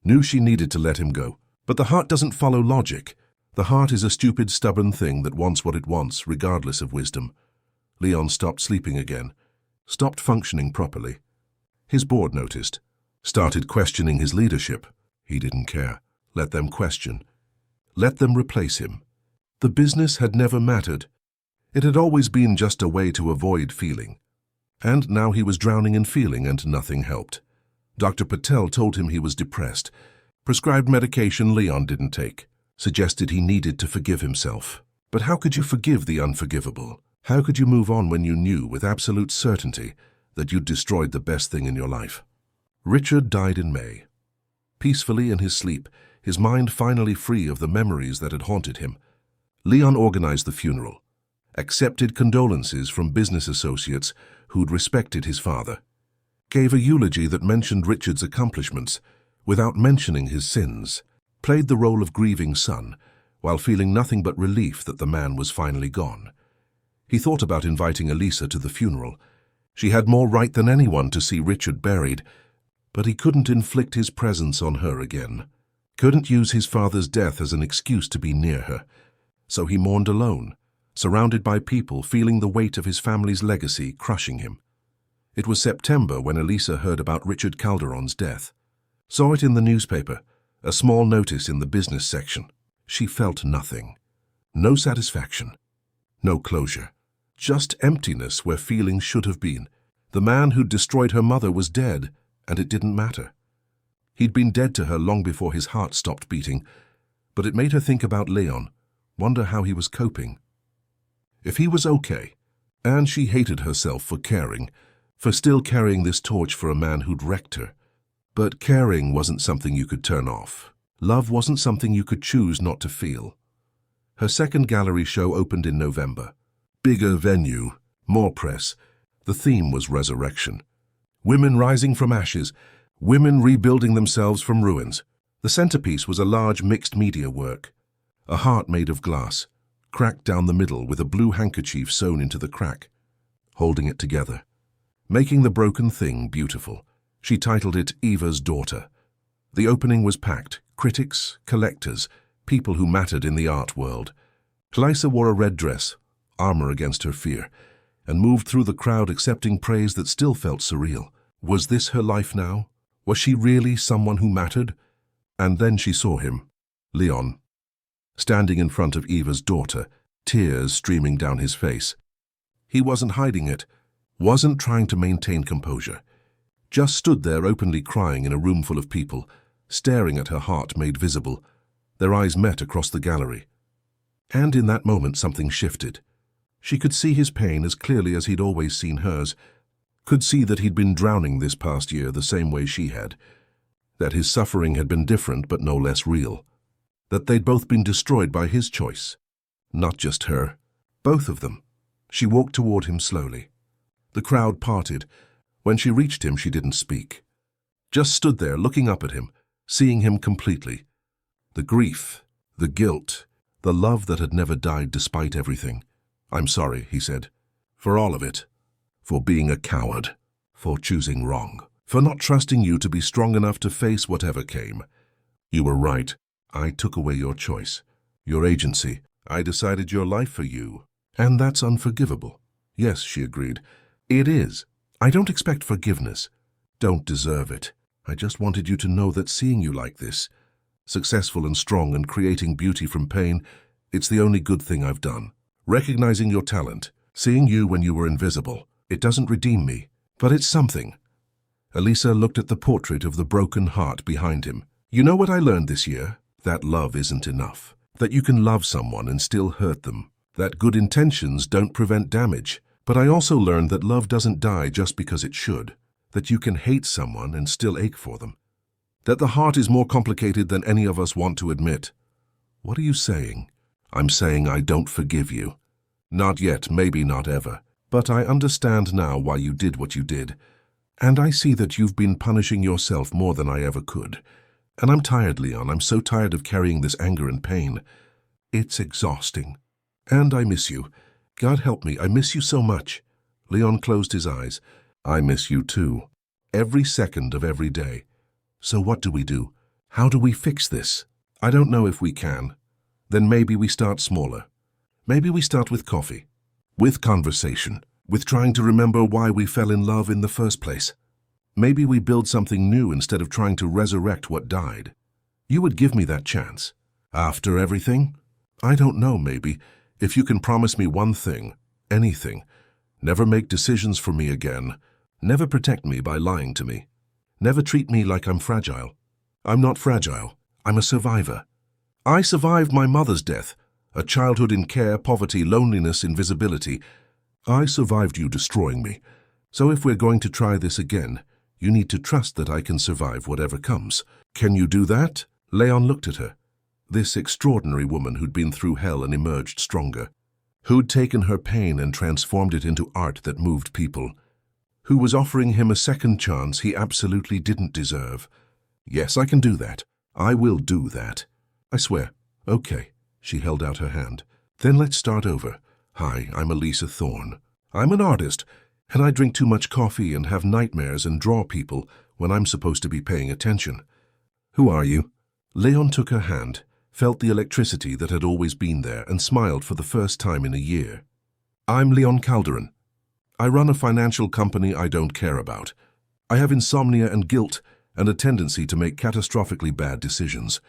knew she needed to let him go. But the heart doesn't follow logic. The heart is a stupid, stubborn thing that wants what it wants, regardless of wisdom. Leon stopped sleeping again, stopped functioning properly. His board noticed, started questioning his leadership. He didn't care. Let them question. Let them replace him. The business had never mattered. It had always been just a way to avoid feeling. And now he was drowning in feeling and nothing helped. Dr. Patel told him he was depressed. Prescribed medication Leon didn't take. Suggested he needed to forgive himself. But how could you forgive the unforgivable? How could you move on when you knew with absolute certainty that you'd destroyed the best thing in your life? Richard died in May. Peacefully in his sleep, his mind finally free of the memories that had haunted him. Leon organized the funeral, accepted condolences from business associates who'd respected his father, gave a eulogy that mentioned Richard's accomplishments without mentioning his sins, played the role of grieving son while feeling nothing but relief that the man was finally gone. He thought about inviting Elisa to the funeral. She had more right than anyone to see Richard buried, but he couldn't inflict his presence on her again. Couldn't use his father's death as an excuse to be near her. So he mourned alone, surrounded by people feeling the weight of his family's legacy crushing him. It was September when Elisa heard about Richard Calderon's death. Saw it in the newspaper, a small notice in the business section. She felt nothing. No satisfaction. No closure. Just emptiness where feeling should have been. The man who'd destroyed her mother was dead, and it didn't matter. He'd been dead to her long before his heart stopped beating, but it made her think about Leon, wonder how he was coping. If he was okay, and she hated herself for caring, for still carrying this torch for a man who'd wrecked her. But caring wasn't something you could turn off. Love wasn't something you could choose not to feel. Her second gallery show opened in November. Bigger venue, more press. The theme was resurrection. Women rising from ashes, women rebuilding themselves from ruins. The centerpiece was a large mixed media work. A heart made of glass, cracked down the middle with a blue handkerchief sewn into the crack, holding it together, making the broken thing beautiful. She titled it Eva's Daughter. The opening was packed: critics, collectors, people who mattered in the art world. Clarissa wore a red dress, armor against her fear, and moved through the crowd accepting praise that still felt surreal. Was this her life now? Was she really someone who mattered? And then she saw him, Leon, standing in front of Eva's daughter, tears streaming down his face. He wasn't hiding it, wasn't trying to maintain composure. Just stood there openly crying in a room full of people, staring at her heart made visible. Their eyes met across the gallery. And in that moment something shifted. She could see his pain as clearly as he'd always seen hers, could see that he'd been drowning this past year the same way she had, that his suffering had been different but no less real, that they'd both been destroyed by his choice. Not just her, both of them. She walked toward him slowly. The crowd parted. When she reached him, she didn't speak. Just stood there looking up at him, seeing him completely. The grief, the guilt, the love that had never died despite everything. "I'm sorry," he said, "for all of it. For being a coward, for choosing wrong, for not trusting you to be strong enough to face whatever came. You were right. I took away your choice, your agency. I decided your life for you. And that's unforgivable." "Yes," she agreed. "It is. I don't expect forgiveness. Don't deserve it. I just wanted you to know that seeing you like this, successful and strong and creating beauty from pain, it's the only good thing I've done. Recognizing your talent, seeing you when you were invisible, it doesn't redeem me, but it's something." Elisa looked at the portrait of the broken heart behind him. "You know what I learned this year? That love isn't enough. That you can love someone and still hurt them. That good intentions don't prevent damage. But I also learned that love doesn't die just because it should. That you can hate someone and still ache for them. That the heart is more complicated than any of us want to admit." "What are you saying?" "I'm saying I don't forgive you. Not yet, maybe not ever. But I understand now why you did what you did. And I see that you've been punishing yourself more than I ever could. And I'm tired, Leon. I'm so tired of carrying this anger and pain. It's exhausting. And I miss you. God help me, I miss you so much." Leon closed his eyes. "I miss you too. Every second of every day. So what do we do? How do we fix this? I don't know if we can. Then maybe we start smaller. Maybe we start with coffee. With conversation. With trying to remember why we fell in love in the first place. Maybe we build something new instead of trying to resurrect what died. You would give me that chance. After everything? I don't know, maybe. If you can promise me one thing, anything. Never make decisions for me again. Never protect me by lying to me. Never treat me like I'm fragile. I'm not fragile. I'm a survivor. I survived my mother's death, a childhood in care, poverty, loneliness, invisibility. I survived you destroying me. So if we're going to try this again, you need to trust that I can survive whatever comes. Can you do that?" Leon looked at her. This extraordinary woman who'd been through hell and emerged stronger. Who'd taken her pain and transformed it into art that moved people. Who was offering him a second chance he absolutely didn't deserve. "Yes, I can do that. I will do that. I swear." "Okay." She held out her hand. "Then let's start over. Hi, I'm Elisa Thorne. I'm an artist, and I drink too much coffee and have nightmares and draw people when I'm supposed to be paying attention." "Who are you?" Leon took her hand, felt the electricity that had always been there, and smiled for the first time in a year. "I'm Leon Calderon. I run a financial company I don't care about. I have insomnia and guilt and a tendency to make catastrophically bad decisions.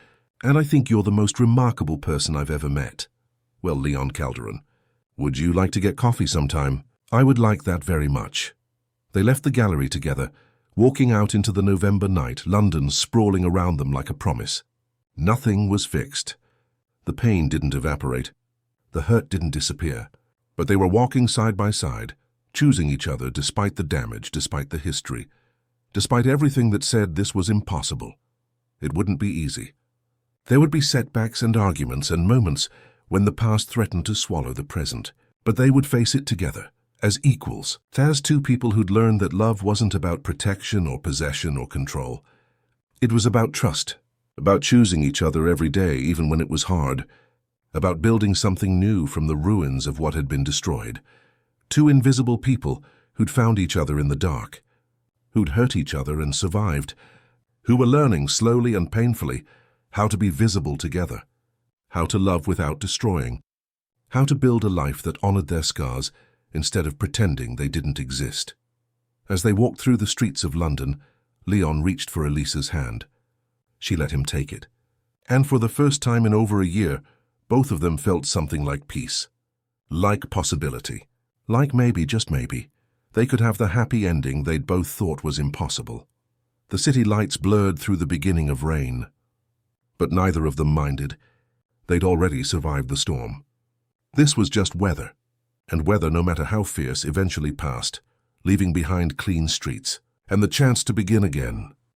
And I think you're the most remarkable person I've ever met." "Well, Leon Calderon, would you like to get coffee sometime?" "I would like that very much." They left the gallery together, walking out into the November night, London sprawling around them like a promise. Nothing was fixed. The pain didn't evaporate. The hurt didn't disappear. But they were walking side by side, choosing each other despite the damage, despite the history, despite everything that said this was impossible. It wouldn't be easy. There would be setbacks and arguments and moments when the past threatened to swallow the present, but they would face it together, as equals, as two people who'd learned that love wasn't about protection or possession or control. It was about trust, about choosing each other every day even when it was hard, about building something new from the ruins of what had been destroyed. Two invisible people who'd found each other in the dark, who'd hurt each other and survived, who were learning slowly and painfully how to be visible together, how to love without destroying, how to build a life that honored their scars instead of pretending they didn't exist. As they walked through the streets of London, Leon reached for Elisa's hand. She let him take it. And for the first time in over a year, both of them felt something like peace, like possibility, like maybe, just maybe, they could have the happy ending they'd both thought was impossible. The city lights blurred through the beginning of rain. But neither of them minded. They'd already survived the storm. This was just weather, and weather, no matter how fierce, eventually passed, leaving behind clean streets and the chance to begin again,